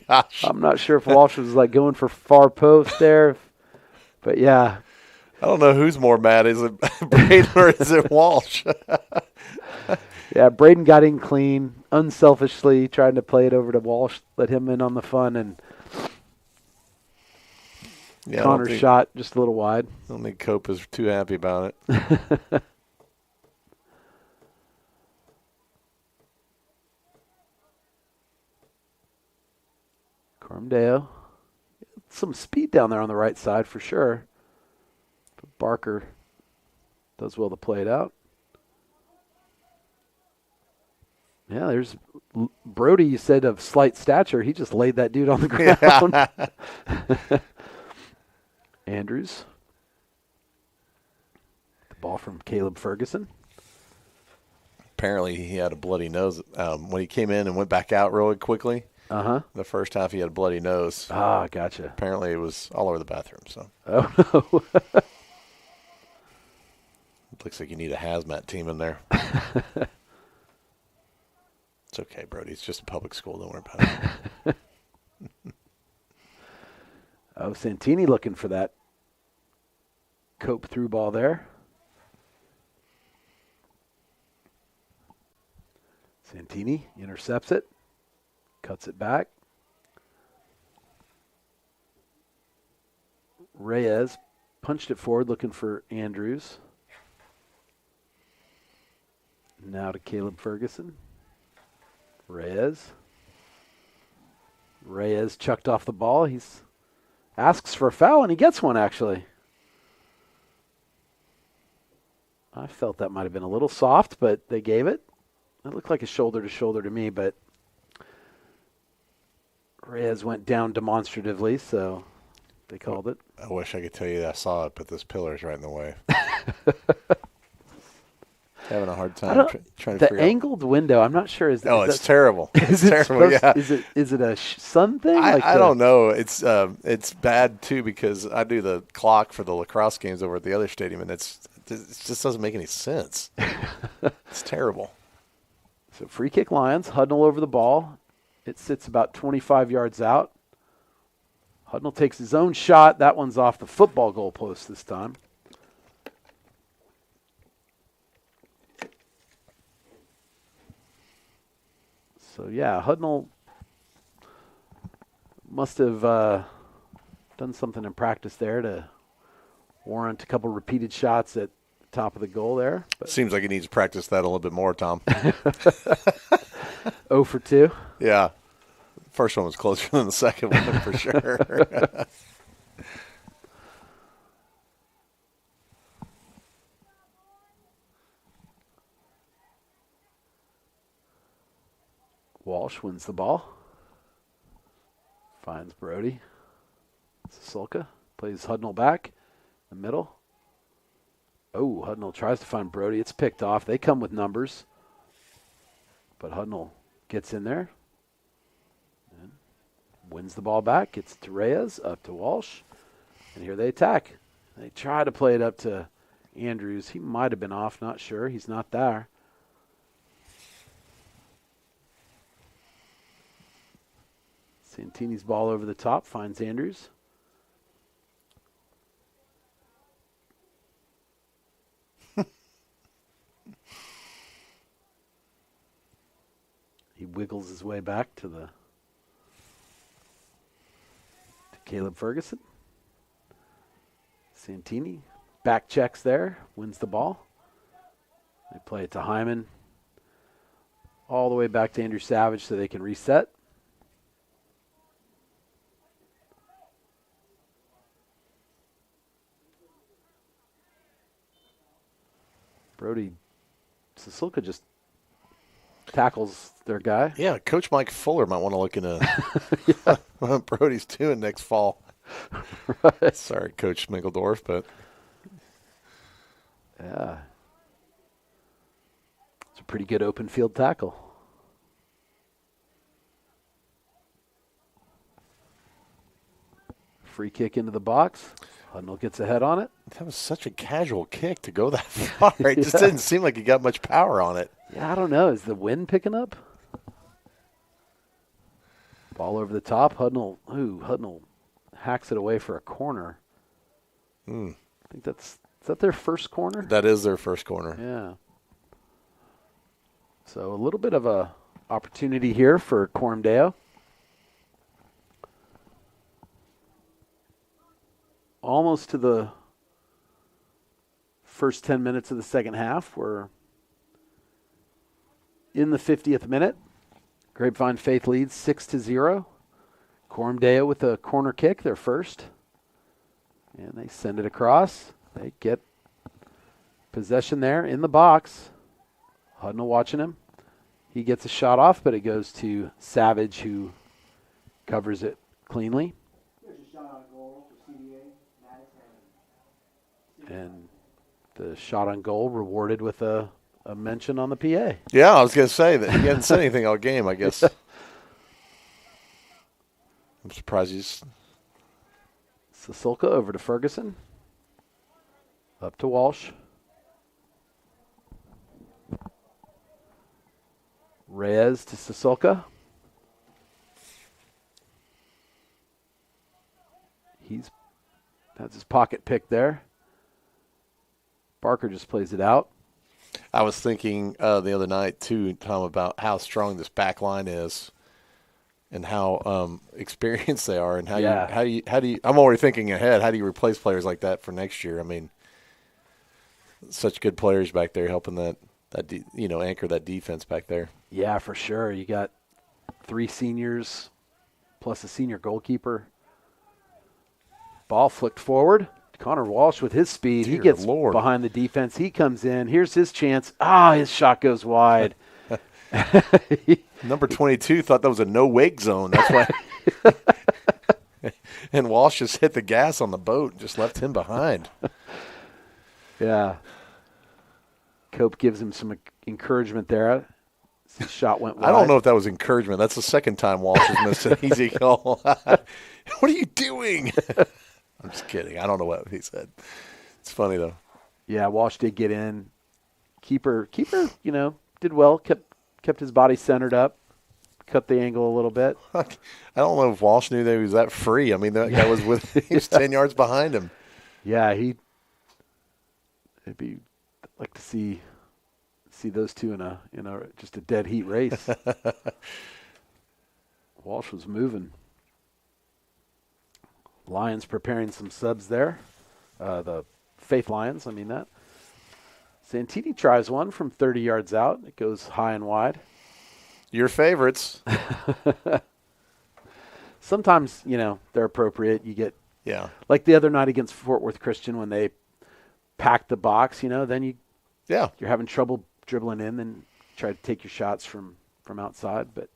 Gosh. I'm not sure if Walsh was like going for far post there, but yeah. I don't know who's more mad. Is it Braden or is it Walsh? Yeah, Braden got in clean, unselfishly, trying to play it over to Walsh, let him in on the fun, and Yeah, Connor's shot just a little wide. I don't think Cope is too happy about it. Coram some speed down there on the right side for sure. But Barker does well to play it out. Yeah, there's Brody, you said, of slight stature. He just laid that dude on the ground. Yeah. Andrews. The ball from Caleb Ferguson. Apparently he had a bloody nose when he came in and went back out really quickly. Uh-huh. The first half he had a bloody nose. Ah, gotcha. Apparently it was all over the bathroom. So. Oh, no. It looks like you need a hazmat team in there. It's okay, Brody. It's just a public school. Don't worry about it. Oh, Santini looking for that Cope through ball there. Santini intercepts it, cuts it back. Reyes punched it forward looking for Andrews. Now to Caleb Ferguson. Reyes chucked off the ball. He's asks for a foul, and he gets one, actually. I felt that might have been a little soft, but they gave it. It looked like a shoulder-to-shoulder to me, but Reyes went down demonstratively, so they called it. I wish I could tell you that I saw it, but this pillar is right in the way. Having a hard time trying to figure out. The angled window, I'm not sure. It's terrible. It's terrible, yeah. Is it a sun thing? I don't know. It's bad, too, because I do the clock for the lacrosse games over at the other stadium, and it just doesn't make any sense. It's terrible. So free kick Lions. Hudnall over the ball. It sits about 25 yards out. Hudnall takes his own shot. That one's off the football goalpost this time. So, yeah, Hudnall must have done something in practice there to warrant a couple repeated shots at the top of the goal there. But seems like he needs to practice that a little bit more, Tom. 0 for 2. Yeah. First one was closer than the second one for sure. Walsh wins the ball. Finds Brody. Sasulka plays Hudnall back in the middle. Oh, Hudnall tries to find Brody. It's picked off. They come with numbers. But Hudnall gets in there. And wins the ball back. Gets to Reyes, up to Walsh. And here they attack. They try to play it up to Andrews. He might have been off, not sure. He's not there. Santini's ball over the top, finds Andrews. He wiggles his way back to Caleb Ferguson. Santini back checks there, wins the ball. They play it to Hyman. All the way back to Andrew Savage so they can reset. Brody Sasulka just tackles their guy. Yeah, Coach Mike Fuller might want to look into what Brody's doing next fall. Right. Sorry, Coach Sminkledorf, but yeah, it's a pretty good open field tackle. Free kick into the box. Hudnall gets a head on it. That was such a casual kick to go that far. It just didn't seem like he got much power on it. Yeah, I don't know. Is the wind picking up? Ball over the top. Hudnall hacks it away for a corner. I think is that their first corner? That is their first corner. Yeah. So a little bit of a opportunity here for Coram Deo. Almost to the first 10 minutes of the second half. We're in the 50th minute. Grapevine Faith leads 6-0. Coram Deo with a corner kick, their first. And they send it across. They get possession there in the box. Hudnall watching him. He gets a shot off, but it goes to Savage, who covers it cleanly. There's a shot on goal for CDA. And the shot on goal rewarded with a mention on the PA. Yeah, I was going to say that he hadn't said anything all game, I guess. I'm surprised he's... Sisulka over to Ferguson. Up to Walsh. Reyes to Sisulka. That's his pocket pick there. Barker just plays it out. I was thinking the other night, too, Tom, about how strong this back line is and how experienced they are and how you I'm already thinking ahead. How do you replace players like that for next year? I mean, such good players back there helping anchor that defense back there. Yeah, for sure. You got 3 seniors plus a senior goalkeeper. Ball flicked forward. Connor Walsh with his speed. Dear he gets Lord. behind the defense. He comes in. Here's his chance. His shot goes wide. Number 22 thought that was a no-wake zone. That's why. And Walsh just hit the gas on the boat and just left him behind. Yeah. Cope gives him some encouragement there. His shot went wide. I don't know if that was encouragement. That's the second time Walsh has missed an easy goal. What are you doing? I'm just kidding. I don't know what he said. It's funny, though. Yeah, Walsh did get in. Keeper, did well. Kept his body centered up. Cut the angle a little bit. I don't know if Walsh knew that he was that free. I mean, that guy was he was 10 yards behind him. Yeah, it'd be like to see those two in a just a dead heat race. Walsh was moving. Lions preparing some subs there. The Faith Lions, I mean that. Santini tries one from 30 yards out. It goes high and wide. Your favorites. Sometimes, they're appropriate. You get, like the other night against Fort Worth Christian when they packed the box, then you're having trouble dribbling in, then try to take your shots from outside. But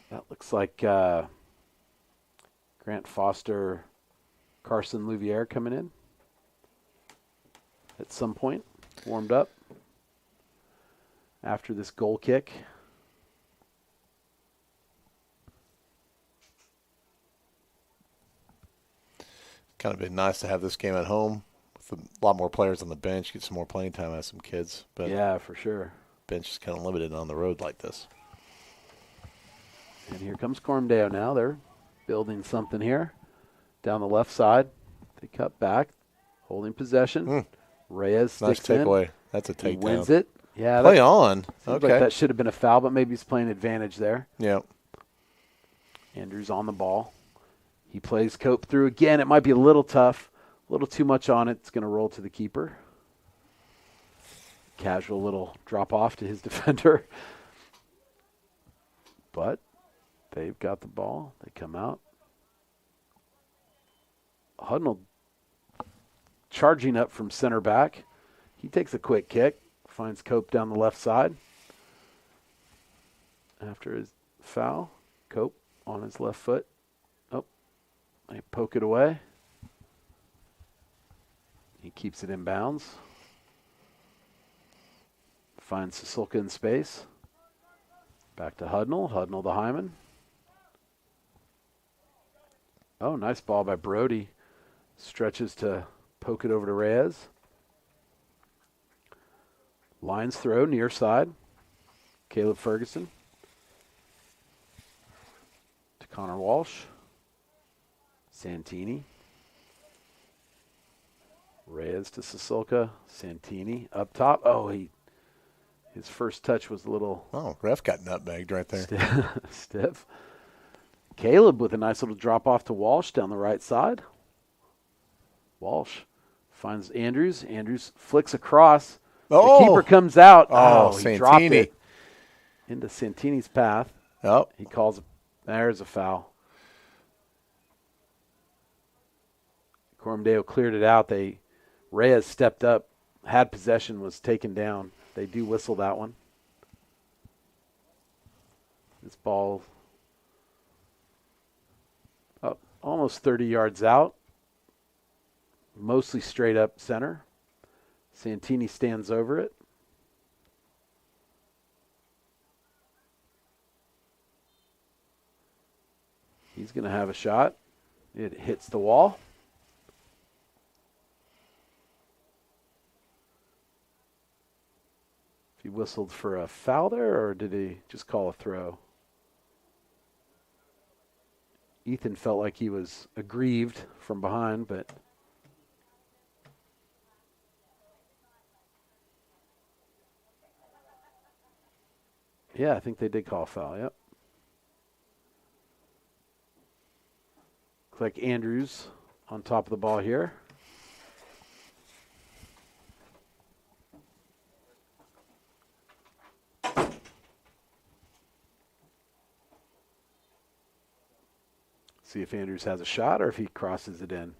that looks like Grant Foster, Carson Louviere coming in at some point, warmed up after this goal kick. Kind of been nice to have this game at home with a lot more players on the bench, get some more playing time out of some kids. But yeah, for sure. Bench is kind of limited on the road like this. And here comes Coram Deo now. They're building something here. Down the left side. They cut back, holding possession. Reyes sticks nice takeaway. That's a takedown. He wins it. Yeah, Play on. Seems Okay. like that should have been a foul, but maybe he's playing advantage there. Yeah. Andrews on the ball. He plays Cope through again. It might be a little tough, a little too much on it. It's going to roll to the keeper. Casual little drop off to his defender. But they've got the ball. They come out. Hudnall charging up from center back. He takes a quick kick, finds Cope down the left side. After his foul, Cope on his left foot. Oh, they poke it away. He keeps it in bounds. Finds Sisulka in space. Back to Hudnall. Hudnall to Hyman. Oh, nice ball by Brody. Stretches to poke it over to Reyes. Lions throw near side. Caleb Ferguson. To Connor Walsh. Santini. Reyes to Sisolka. Santini up top. Oh, his first touch was a little ref got nutmegged right there. stiff. Caleb with a nice little drop off to Walsh down the right side. Walsh finds Andrews. Andrews flicks across. Oh! The keeper comes out. Oh, He dropped Santini. it into Santini's path. Oh, He calls. There's a foul. Corumdale cleared it out. Reyes stepped up, had possession, was taken down. They do whistle that one. This ball up almost 30 yards out, mostly straight up center. Santini stands over it. He's going to have a shot. It hits the wall. If he whistled for a foul there, or did he just call a throw? Ethan felt like he was aggrieved from behind, but yeah, I think they did call a foul, yep. Looks like Andrews on top of the ball here. See if Andrews has a shot or if he crosses it in.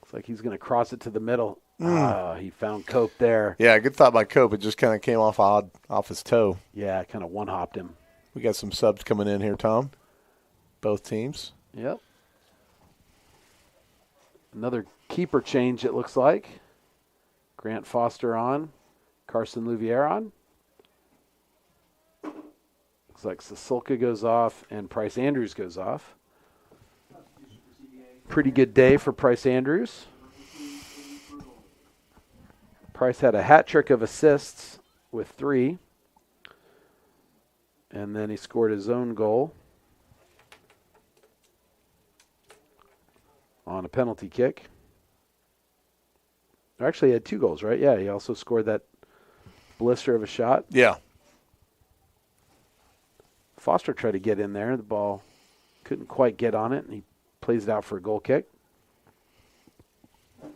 Looks like he's going to cross it to the middle. He found Cope there. yeah, good thought by Cope. It just kind of came off his toe. Yeah, kind of one-hopped him. We got some subs coming in here, Tom. Both teams. Yep. Another keeper change, it looks like. Grant Foster on. Carson Louviere on. Looks like Sisolka goes off and Price Andrews goes off. Pretty good day for Price Andrews. Price had a hat trick of assists with 3. And then he scored his own goal on a penalty kick. Actually, he had 2 goals, right? Yeah, he also scored that blister of a shot. Yeah. Foster tried to get in there. The ball couldn't quite get on it, and he plays it out for a goal kick. But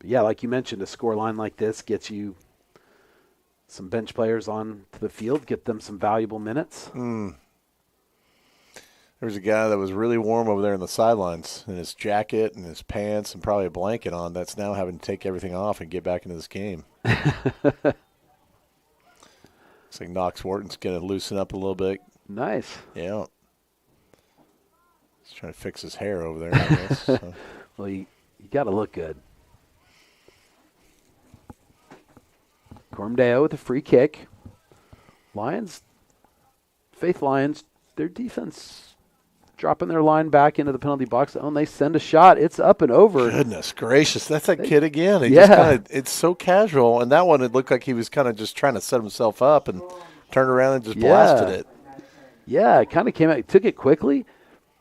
yeah, like you mentioned, a score line like this gets you some bench players on to the field, get them some valuable minutes. There was a guy that was really warm over there in the sidelines in his jacket and his pants and probably a blanket on that's now having to take everything off and get back into this game. Looks like Knox Wharton's going to loosen up a little bit. Nice. Yeah. He's trying to fix his hair over there, I guess. So. Well, you got to look good. Corumdale with a free kick. Faith Lions, their defense dropping their line back into the penalty box. Oh, and they send a shot. It's up and over. Goodness gracious. That's that kid again. It's so casual. And that one, it looked like he was kind of just trying to set himself up and turned around and just blasted it. Yeah, it kind of came out. He took it quickly.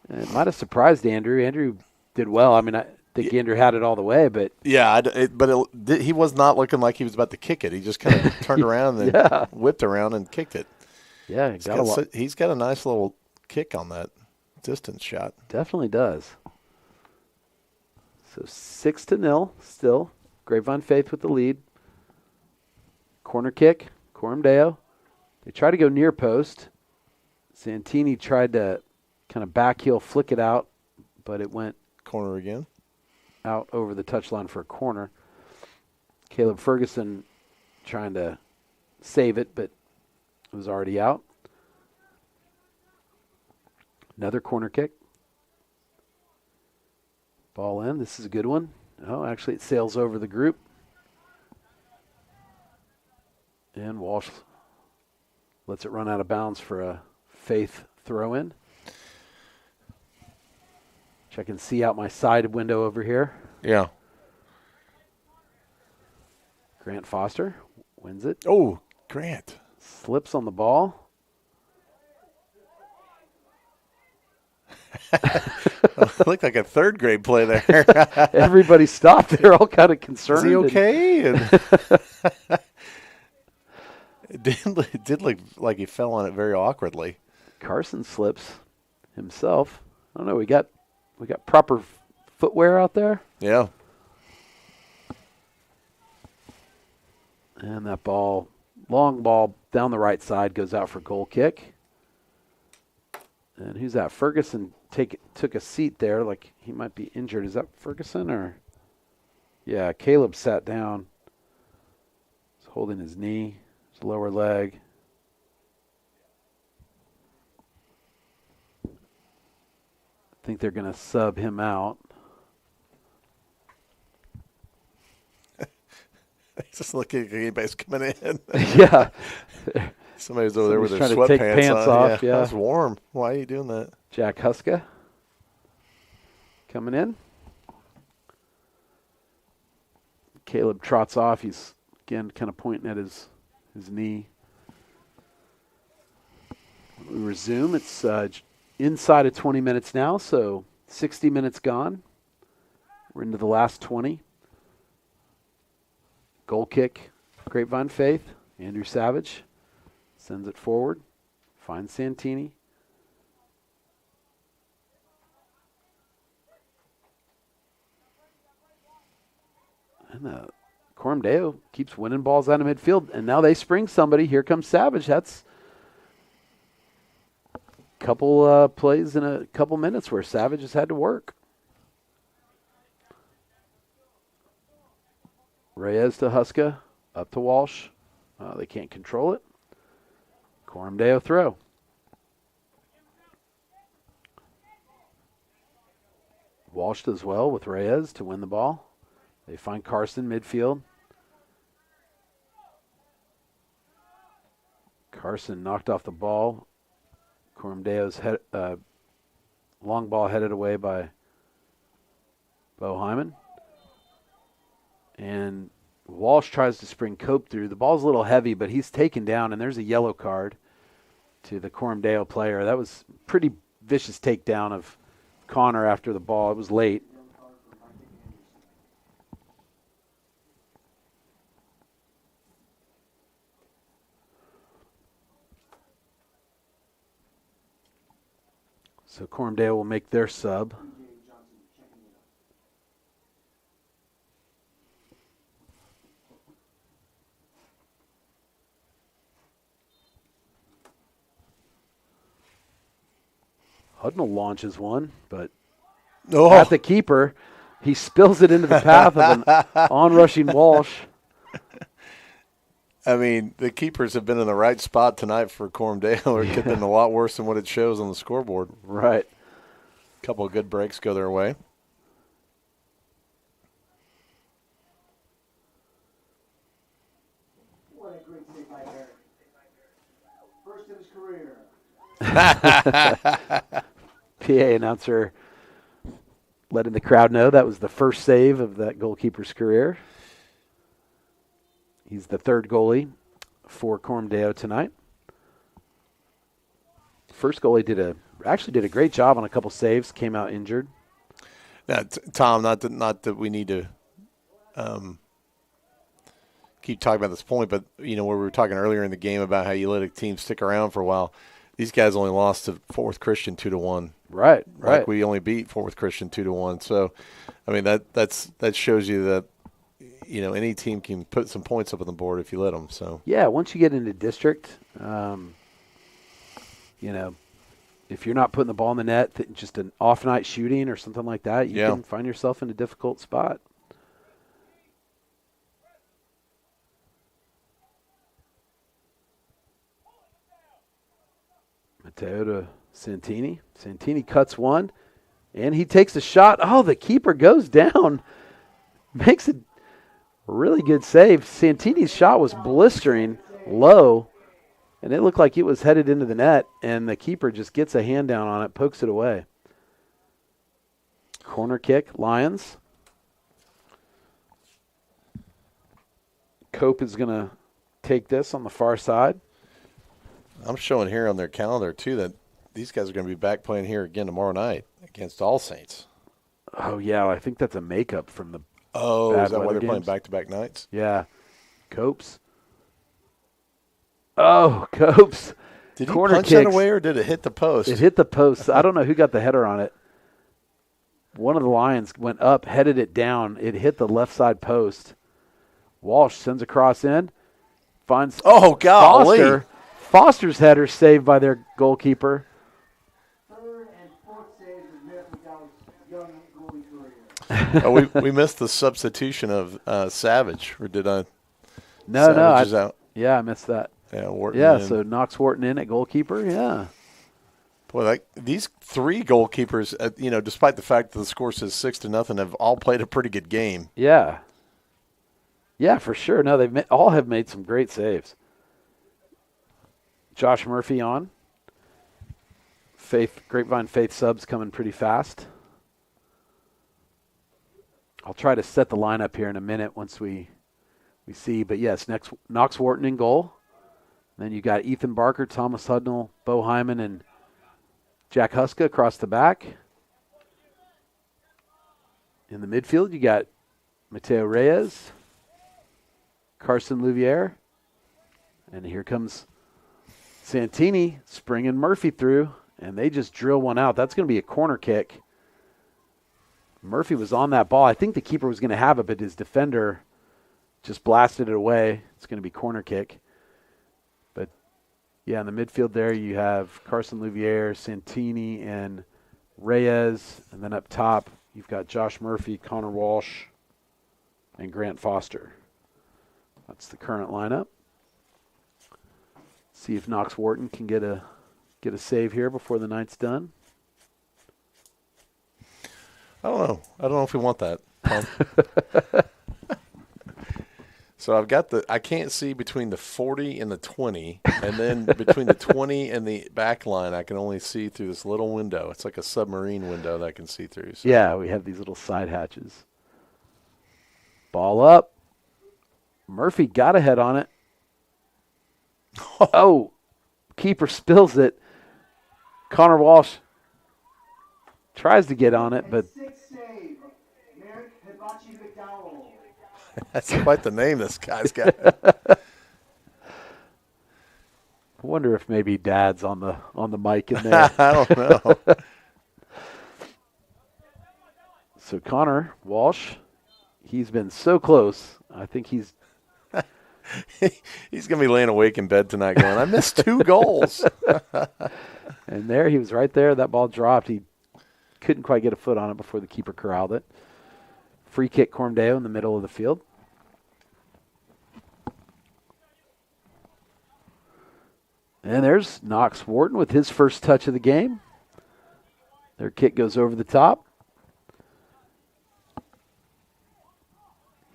It might have surprised Andrew. Andrew did well. I mean, I think Andrew had it all the way, but yeah, he was not looking like he was about to kick it. He just kind of turned around and whipped around and kicked it. Yeah, he's got a nice little kick on that distance shot. Definitely does. So 6-0 still. Grapevine Faith with the lead. Corner kick, Corumdale. They try to go near post. Santini tried to kind of backheel flick it out, but it went corner again. Out over the touchline for a corner. Caleb Ferguson trying to save it, but it was already out. Another corner kick. Ball in. This is a good one. Oh, actually it sails over the group. And Walsh lets it run out of bounds for a Faith throw-in. I can see out my side window over here. Yeah. Grant Foster wins it. Oh, Grant. Slips on the ball. Looked like a third grade play there. Everybody stopped. They're all kind of concerned. Is he okay? And it did look like he fell on it very awkwardly. Carson slips himself. I don't know. We got proper footwear out there. Yeah. And that ball, long ball down the right side, goes out for goal kick. And who's that? Ferguson took a seat there like he might be injured. Is that Ferguson or? Yeah, Caleb sat down. He's holding his knee, his lower leg. I think they're going to sub him out. He's just looking like anybody's coming in. Yeah. Somebody's over there with their trying to take sweatpants pants on. off, yeah. It's warm. Why are you doing that? Jack Huska coming in. Caleb trots off. He's, again, kind of pointing at his knee. We resume. It's inside of 20 minutes now, so 60 minutes gone. We're into the last 20. Goal kick, Grapevine Faith. Andrew Savage sends it forward. Finds Santini. And Coram Deo keeps winning balls out of midfield. And now they spring somebody. Here comes Savage. That's a couple plays in a couple minutes where Savage has had to work. Reyes to Huska, up to Walsh. They can't control it. Coram Deo throw. Walsh does well with Reyes to win the ball. They find Carson midfield. Carson knocked off the ball. Coram Deo's long ball headed away by Bo Hyman. And Walsh tries to spring Cope through. The ball's a little heavy, but he's taken down, and there's a yellow card to the Coram Deo player. That was pretty vicious takedown of Connor after the ball. It was late. So Coram Deo will make their sub. Hudnall launches one, but at the keeper, he spills it into the path of an onrushing Walsh. I mean, the keepers have been in the right spot tonight for Coram Deo. It could have been a lot worse than what it shows on the scoreboard. Right. A couple of good breaks go their way. What a great save by Barrett. First in his career. PA announcer letting the crowd know that was the first save of that goalkeeper's career. He's the third goalie for Coram Deo tonight. First goalie actually did a great job on a couple saves, came out injured. Now, Tom, not that we need to keep talking about this point, but where we were talking earlier in the game about how you let a team stick around for a while. These guys only lost to Fort Worth Christian 2-1. Right. Like we only beat Fort Worth Christian 2-1. So, I mean that shows you that any team can put some points up on the board if you let them. So yeah, once you get into district, if you're not putting the ball in the net, just an off night shooting or something like that, you can find yourself in a difficult spot. Mateo to Santini. Santini cuts one, and he takes a shot. Oh, the keeper goes down. Makes a really good save. Santini's shot was blistering low, and it looked like it was headed into the net, and the keeper just gets a hand down on it, pokes it away. Corner kick, Lions. Cope is going to take this on the far side. I'm showing here on their calendar, too, that these guys are going to be back playing here again tomorrow night against All Saints. Oh, yeah, I think that's a makeup from the Oh, bad is that why weather they're playing games. back-to-back nights? Yeah. Copes. Oh, Copes. Did he Corner punch that kicks. away or did it hit the post? It hit the post. I don't know who got the header on it. One of the Lions went up, headed it down. It hit the left side post. Walsh sends a cross in. Finds golly. Foster. Foster's header saved by their goalkeeper. Third and fourth saves of Miracle Valley's young goalie career. We missed the substitution of Savage, or did I? No, Savage is out. Yeah, I missed that. Yeah, Wharton. Yeah, in. so Knox Wharton in at goalkeeper. Yeah. Boy, these three goalkeepers, despite the fact that the score says 6-0, have all played a pretty good game. Yeah. Yeah, for sure. No, all have made some great saves. Josh Murphy on. Grapevine Faith subs coming pretty fast. I'll try to set the lineup here in a minute once we see. But yes, next Knox Wharton in goal. Then you got Ethan Barker, Thomas Hudnall, Bo Hyman, and Jack Huska across the back. In the midfield, you got Mateo Reyes, Carson Louviere, and here comes Santini springing Murphy through, and they just drill one out. That's going to be a corner kick. Murphy was on that ball. I think the keeper was going to have it, but his defender just blasted it away. It's going to be corner kick. But, yeah, in the midfield there you have Carson Louviere, Santini, and Reyes. And then up top you've got Josh Murphy, Connor Walsh, and Grant Foster. That's the current lineup. See if Knox Wharton can get a save here before the night's done. I don't know if we want that. So I can't see between the 40 and the 20, and then between the 20 and the back line, I can only see through this little window. It's like a submarine window that I can see through. So. Yeah, we have these little side hatches. Ball up. Murphy got a head on it. Oh, keeper spills it. Connor Walsh tries to get on it, but Sixth save, Merrick Hibachi McDowell. That's quite the name this guy's got. I wonder if maybe Dad's on the mic in there. I don't know. So Connor Walsh, he's been so close. I think he's He's going to be laying awake in bed tonight going, I missed 2 goals. and there he was right there. That ball dropped. He couldn't quite get a foot on it before the keeper corralled it. Free kick Cormdeo in the middle of the field. And there's Knox Wharton with his first touch of the game. Their kick goes over the top.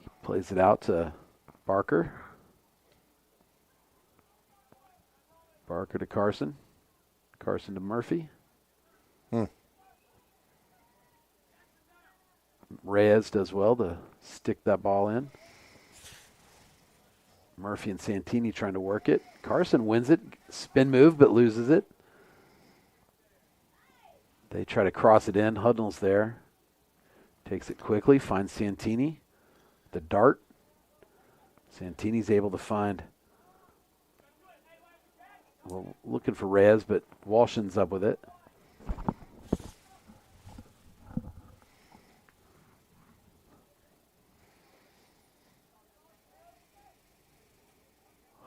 He plays it out to Barker. Barker to Carson. Carson to Murphy. Reyes does well to stick that ball in. Murphy and Santini trying to work it. Carson wins it. Spin move, but loses it. They try to cross it in. Hudnall's there. Takes it quickly. Finds Santini. The dart. Santini's able to find. Well, looking for Reyes, but Walsh ends up with it.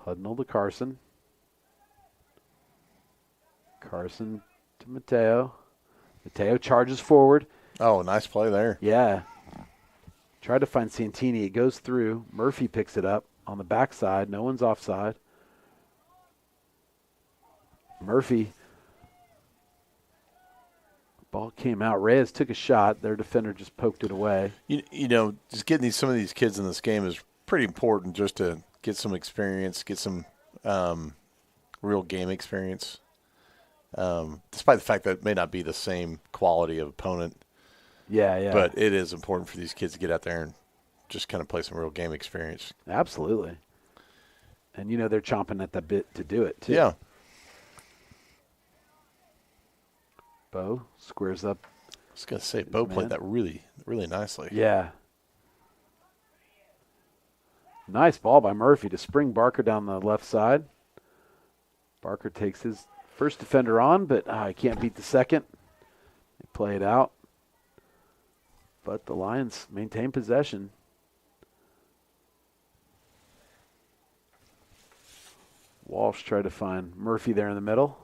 Hudnall to Carson. Carson to Mateo. Mateo charges forward. Oh, nice play there. Yeah. Tried to find Santini. It goes through. Murphy picks it up on the backside. No one's offside. Murphy. Ball came out. Reyes took a shot. Their defender just poked it away. You know, just getting some of these kids in this game is pretty important just to get some experience, get some real game experience. Despite the fact that it may not be the same quality of opponent. Yeah. But it is important for these kids to get out there and just kind of play some real game experience. Absolutely. And, you know, they're chomping at the bit to do it, too. Yeah. Bo squares up was going to say, Bo played that really, really nicely. Yeah. Nice ball by Murphy to spring Barker down the left side. Barker takes his first defender on, but he can't beat the second. They play it out. But the Lions maintain possession. Walsh tried to find Murphy there in the middle.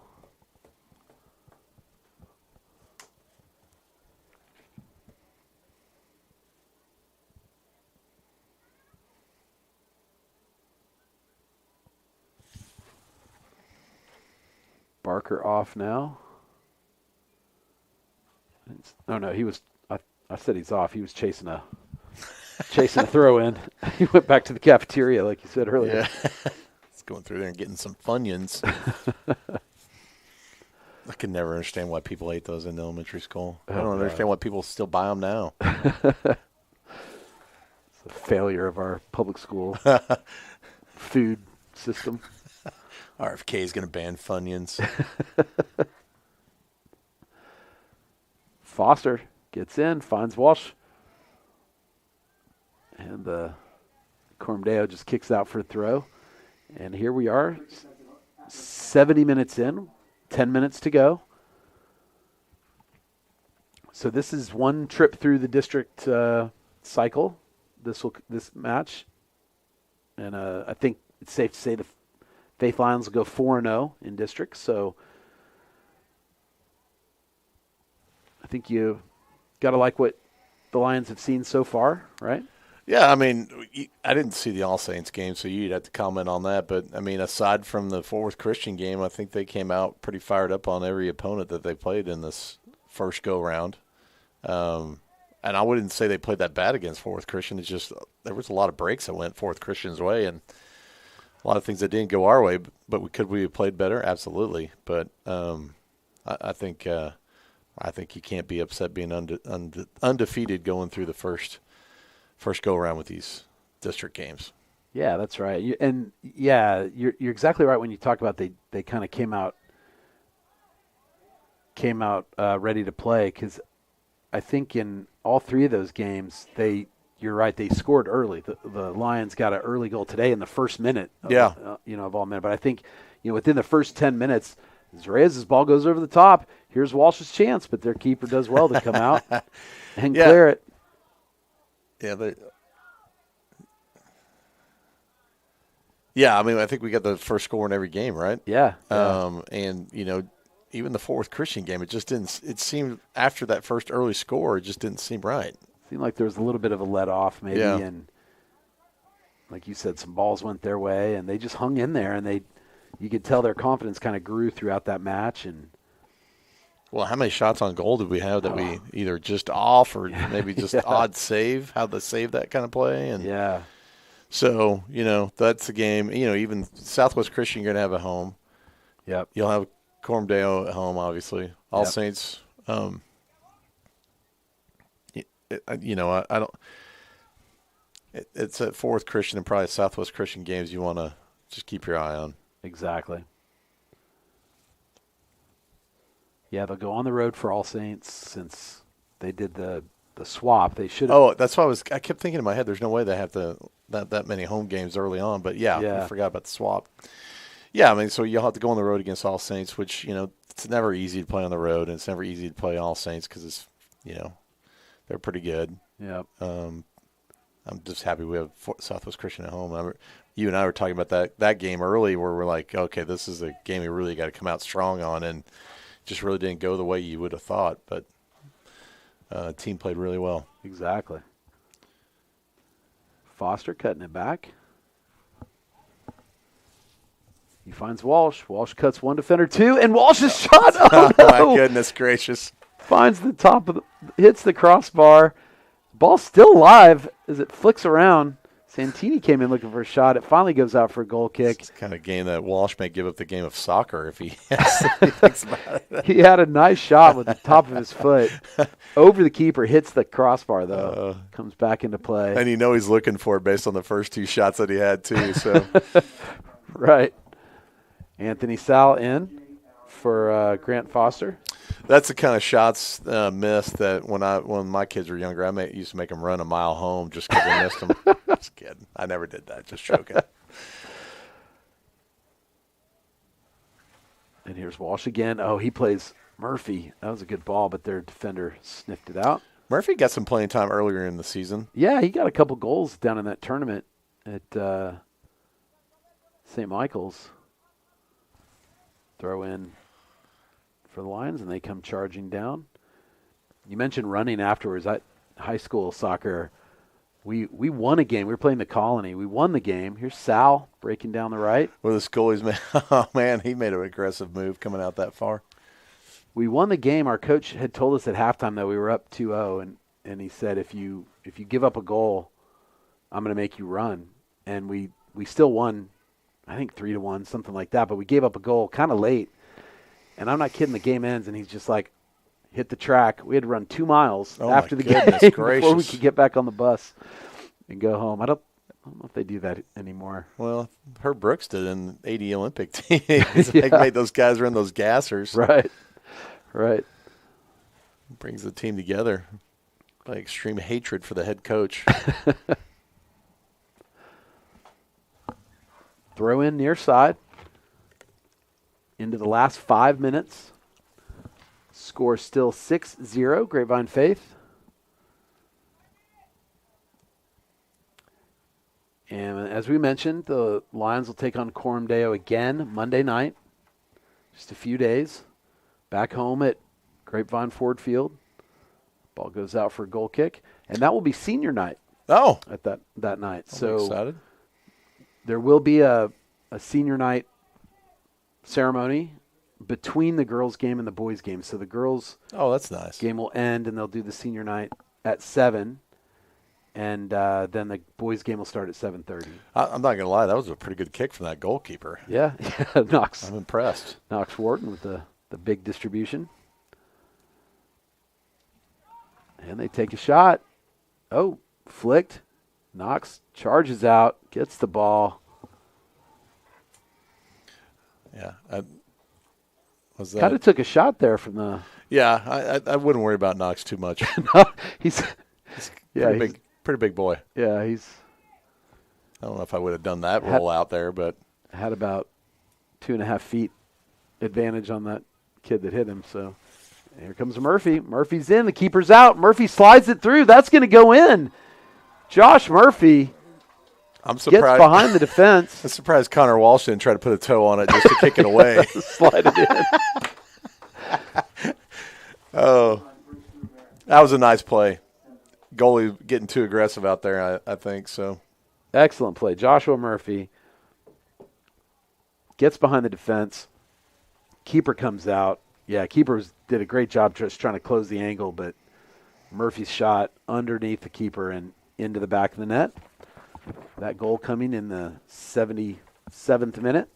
Barker off now. No, he was. I said he's off. He was chasing a throw in. He went back to the cafeteria, like you said earlier. Yeah. He's going through there and getting some Funyuns. I can never understand why people ate those in elementary school. I don't understand why people still buy them now. It's a failure of our public school food system. RFK is going to ban Funyuns. Foster gets in, finds Walsh. And Cormdeo just kicks out for a throw. And here we are, 70 minutes in, 10 minutes to go. So this is one trip through the district cycle, this match. And I think it's safe to say the Faith Lions will go 4-0 in district. So I think you got to like what the Lions have seen so far, right? Yeah, I mean, I didn't see the All Saints game, so you'd have to comment on that. But, I mean, aside from the Fort Worth Christian game, I think they came out pretty fired up on every opponent that they played in this first go-round. And I wouldn't say they played that bad against Fort Worth Christian. It's just there was a lot of breaks that went Fort Worth Christian's way and a lot of things that didn't go our way. But could we have played better? Absolutely. But I think you can't be upset being undefeated going through the first go around with these district games. Yeah, that's right. You're exactly right when you talk about they kind of came out ready to play, because I think in all three of those games you're right, they scored early. The Lions got an early goal today in the first minute. Of all minute. But I think within the first 10 minutes, Reyes' ball goes over the top. Here's Walsh's chance, but their keeper does well to come out and clear it. Yeah, I mean, I think we got the first score in every game, right? Yeah. And even the Fort Worth Christian game, it just didn't. It seemed after that first early score, it just didn't seem right. Seemed like there was a little bit of a let off, maybe, and like you said, some balls went their way, and they just hung in there, and you could tell their confidence kind of grew throughout that match. And well, how many shots on goal did we have that we either just off or maybe just odd save? How to save that kind of play? And so that's the game. Even Southwest Christian, you're gonna have at home. Yep. You'll have Cormdale at home, obviously. All Saints. I don't. It's at Fort Worth Christian and probably Southwest Christian games you want to just keep your eye on. Exactly. Yeah, they'll go on the road for All Saints since they did the swap. They should. Oh, that's why I kept thinking in my head. There's no way they have that many home games early on. But I forgot about the swap. Yeah, I mean, so you'll have to go on the road against All Saints, which it's never easy to play on the road, and it's never easy to play All Saints because it's they're pretty good. Yeah. I'm just happy we have Southwest Christian at home. You and I were talking about that game early where we're like, okay, this is a game we really got to come out strong on, and just really didn't go the way you would have thought. But team played really well. Exactly. Foster cutting it back. He finds Walsh. Walsh cuts one defender, two, and Walsh's shot. Oh, no. My goodness gracious. Finds the top hits the crossbar. Ball's still live as it flicks around. Santini came in looking for a shot. It finally goes out for a goal kick. It's the kind of game that Walsh may give up the game of soccer if he thinks about it. He had a nice shot with the top of his foot. Over the keeper, hits the crossbar, though. Comes back into play. And he's looking for it based on the first two shots that he had, too. So, right. Anthony Sal in for Grant Foster. That's the kind of shots missed that when my kids were younger, used to make them run a mile home just because I missed them. Just kidding. I never did that. Just joking. And here's Walsh again. Oh, he plays Murphy. That was a good ball, but their defender sniffed it out. Murphy got some playing time earlier in the season. Yeah, he got a couple goals down in that tournament at St. Michael's. Throw in for the Lions, and they come charging down. You mentioned running afterwards. At high school soccer, we won a game. We were playing the Colony. We won the game. Here's Sal breaking down the right. Well, the goalie's man, oh, man, he made an aggressive move coming out that far. We won the game. Our coach had told us at halftime that we were up 2-0, and he said, if you give up a goal, I'm going to make you run. And we still won, I think 3-1, something like that. But we gave up a goal kind of late. And I'm not kidding. The game ends, and he's just like, hit the track. We had to run 2 miles after the game before we could get back on the bus and go home. I don't know if they do that anymore. Well, Herb Brooks did in 80 Olympic team. They made those guys run those gassers. Right. Brings the team together by extreme hatred for the head coach. Throw in near side. Into the last 5 minutes. Score still 6-0, Grapevine Faith. And as we mentioned, the Lions will take on Coram Deo again Monday night. Just a few days. Back home at Grapevine Ford Field. Ball goes out for a goal kick. And that will be senior night. Oh. At that night. I'm excited. There will be a senior night ceremony between the girls' game and the boys' game. So the girls' that's nice. Game will end, and they'll do the senior night at 7, and then the boys' game will start at 7:30. I'm not going to lie. That was a pretty good kick from that goalkeeper. Yeah. Knox. I'm impressed. Knox Wharton with the big distribution. And they take a shot. Oh, flicked. Knox charges out, gets the ball. Yeah. Was that? Kind of took a shot there from the. Yeah, I wouldn't worry about Knox too much. No, he's pretty big boy. Yeah, I don't know if I would have done that roll out there, but had about 2.5 feet advantage on that kid that hit him. So here comes Murphy. Murphy's in. The keeper's out. Murphy slides it through. That's going to go in. Josh Murphy. I'm surprised. Gets behind the defense. I'm surprised Connor Walsh didn't try to put a toe on it just to kick it away. Slide it in. Oh, that was a nice play. Goalie getting too aggressive out there, I think so. Excellent play. Joshua Murphy gets behind the defense. Keeper comes out. Yeah, keepers did a great job just trying to close the angle, but Murphy's shot underneath the keeper and into the back of the net. That goal coming in the 77th minute.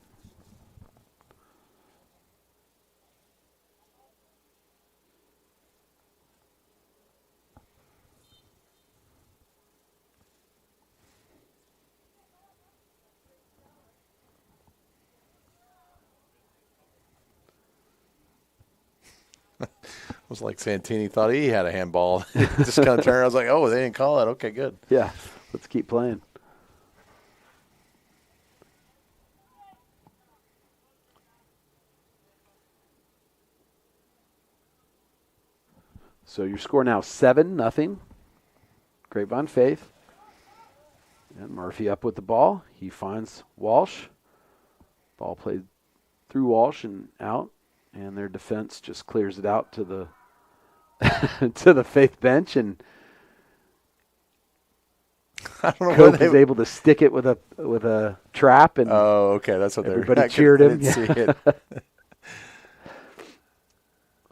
It was like Santini thought he had a handball. Just kind of turned. I was like, oh, they didn't call it. Okay, good. Yeah, let's keep playing. So your score now 7-0. Grapevine Faith. And Murphy up with the ball. He finds Walsh. Ball played through Walsh and out. And their defense just clears it out to the to the Faith bench, and I don't know Cope was able to stick it with a trap, and okay, that's what everybody cheered him. I didn't see it.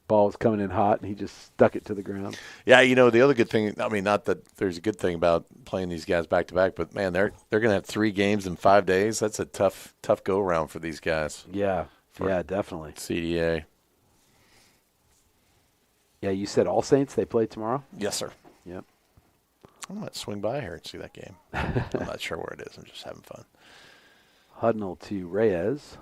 Ball was coming in hot, and he just stuck it to the ground. Yeah, the other good thing. I mean, not that there's a good thing about playing these guys back to back, but man, they're going to have 3 games in 5 days. That's a tough go around for these guys. Yeah, definitely. CDA. Yeah, you said All Saints, they play tomorrow? Yes, sir. Yep. I might swing by here and see that game. I'm not sure where it is. I'm just having fun. Hudnall to Reyes.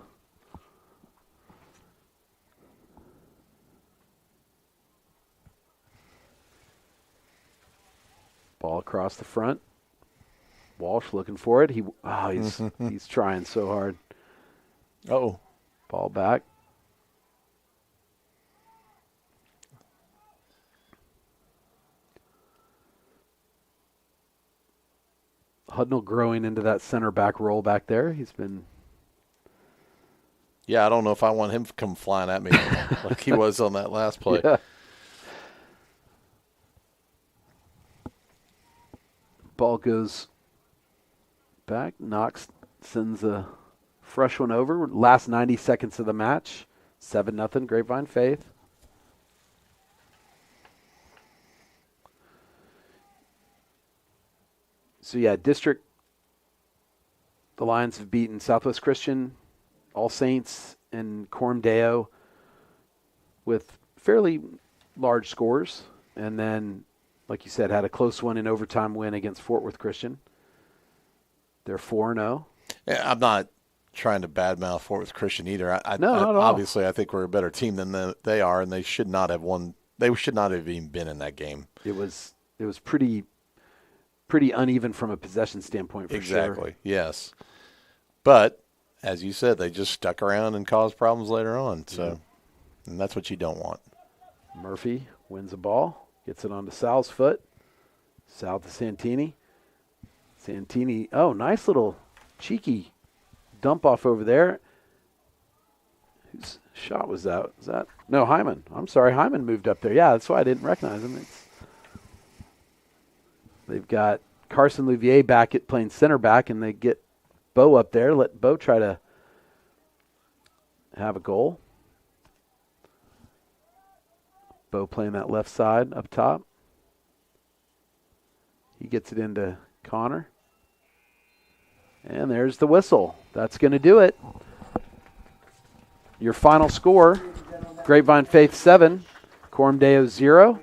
Ball across the front. Walsh looking for it. He's trying so hard. Oh, Ball back. Hudnall growing into that center back role back there. He's been. yeah. I don't know if I want him to come flying at me like he was on that last play. Yeah. Ball goes back. Knox sends a fresh one over. Last 90 seconds of the match. 7-0 Grapevine Faith. So, yeah, district, the Lions have beaten Southwest Christian, All Saints, and Coram Deo with fairly large scores. And then, like you said, had a close one in overtime win against Fort Worth Christian. They're 4-0. Yeah, I'm not trying to badmouth Fort Worth Christian either. No, not at all. Obviously, I think we're a better team than they are, and they should not have won. They should not have even been in that game. It was pretty uneven from a possession standpoint, for sure. Exactly, yes. But, as you said, they just stuck around and caused problems later on. So, and that's what you don't want. Murphy wins the ball, gets it onto Sal's foot. Sal to Santini. Santini, nice little cheeky dump off over there. Whose shot was that? Was that? No, Hyman. I'm sorry, Hyman moved up there. Yeah, that's why I didn't recognize him. They've got Carson Louvier back at playing center back, and they get Bo up there. Let Bo try to have a goal. Bo playing that left side up top. He gets it into Connor. And there's the whistle. That's going to do it. Your final score, Grapevine Faith 7, Coram Deo 0.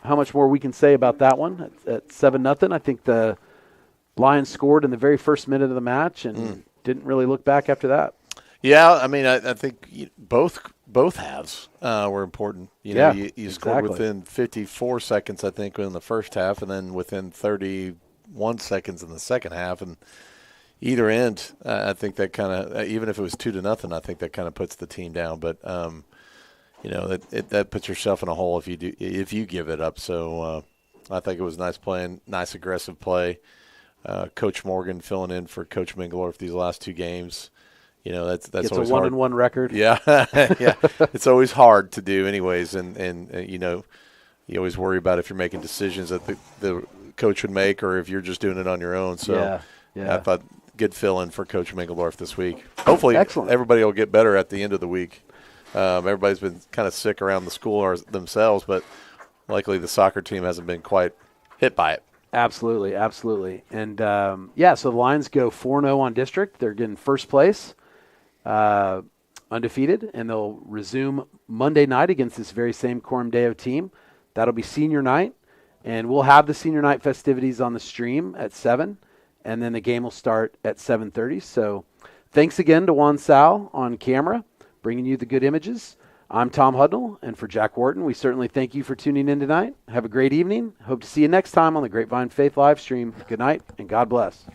How much more we can say about that one at 7-0. I think the Lions scored in the very first minute of the match and didn't really look back after that. Yeah, I mean, I think both halves were important. You scored within 54 seconds, I think, in the first half, and then within 31 seconds in the second half. And either end, I think that kind of, even if it was 2-0, I think that kind of puts the team down. But that puts yourself in a hole if you give it up. So I think it was nice playing, nice aggressive play. Coach Morgan filling in for Coach Minglorf these last two games. That's it's always a 1-1 record. Yeah, yeah. It's always hard to do, anyways, and you always worry about if you're making decisions that the coach would make, or if you're just doing it on your own. So yeah. I thought good fill in for Coach Minglorf this week. Hopefully, excellent. Everybody will get better at the end of the week. Everybody's been kind of sick around the school themselves, but luckily the soccer team hasn't been quite hit by it. Absolutely. And so the Lions go 4-0 on district. They're getting first place. Undefeated, and they'll resume Monday night against this very same Coram Deo team. That'll be senior night, and we'll have the senior night festivities on the stream at 7, and then the game will start at 7:30. So thanks again to Juan Sal on camera, bringing you the good images. I'm Tom Hudnall, and for Jack Wharton, we certainly thank you for tuning in tonight. Have a great evening. Hope to see you next time on the Grapevine Faith live stream. Good night, and God bless.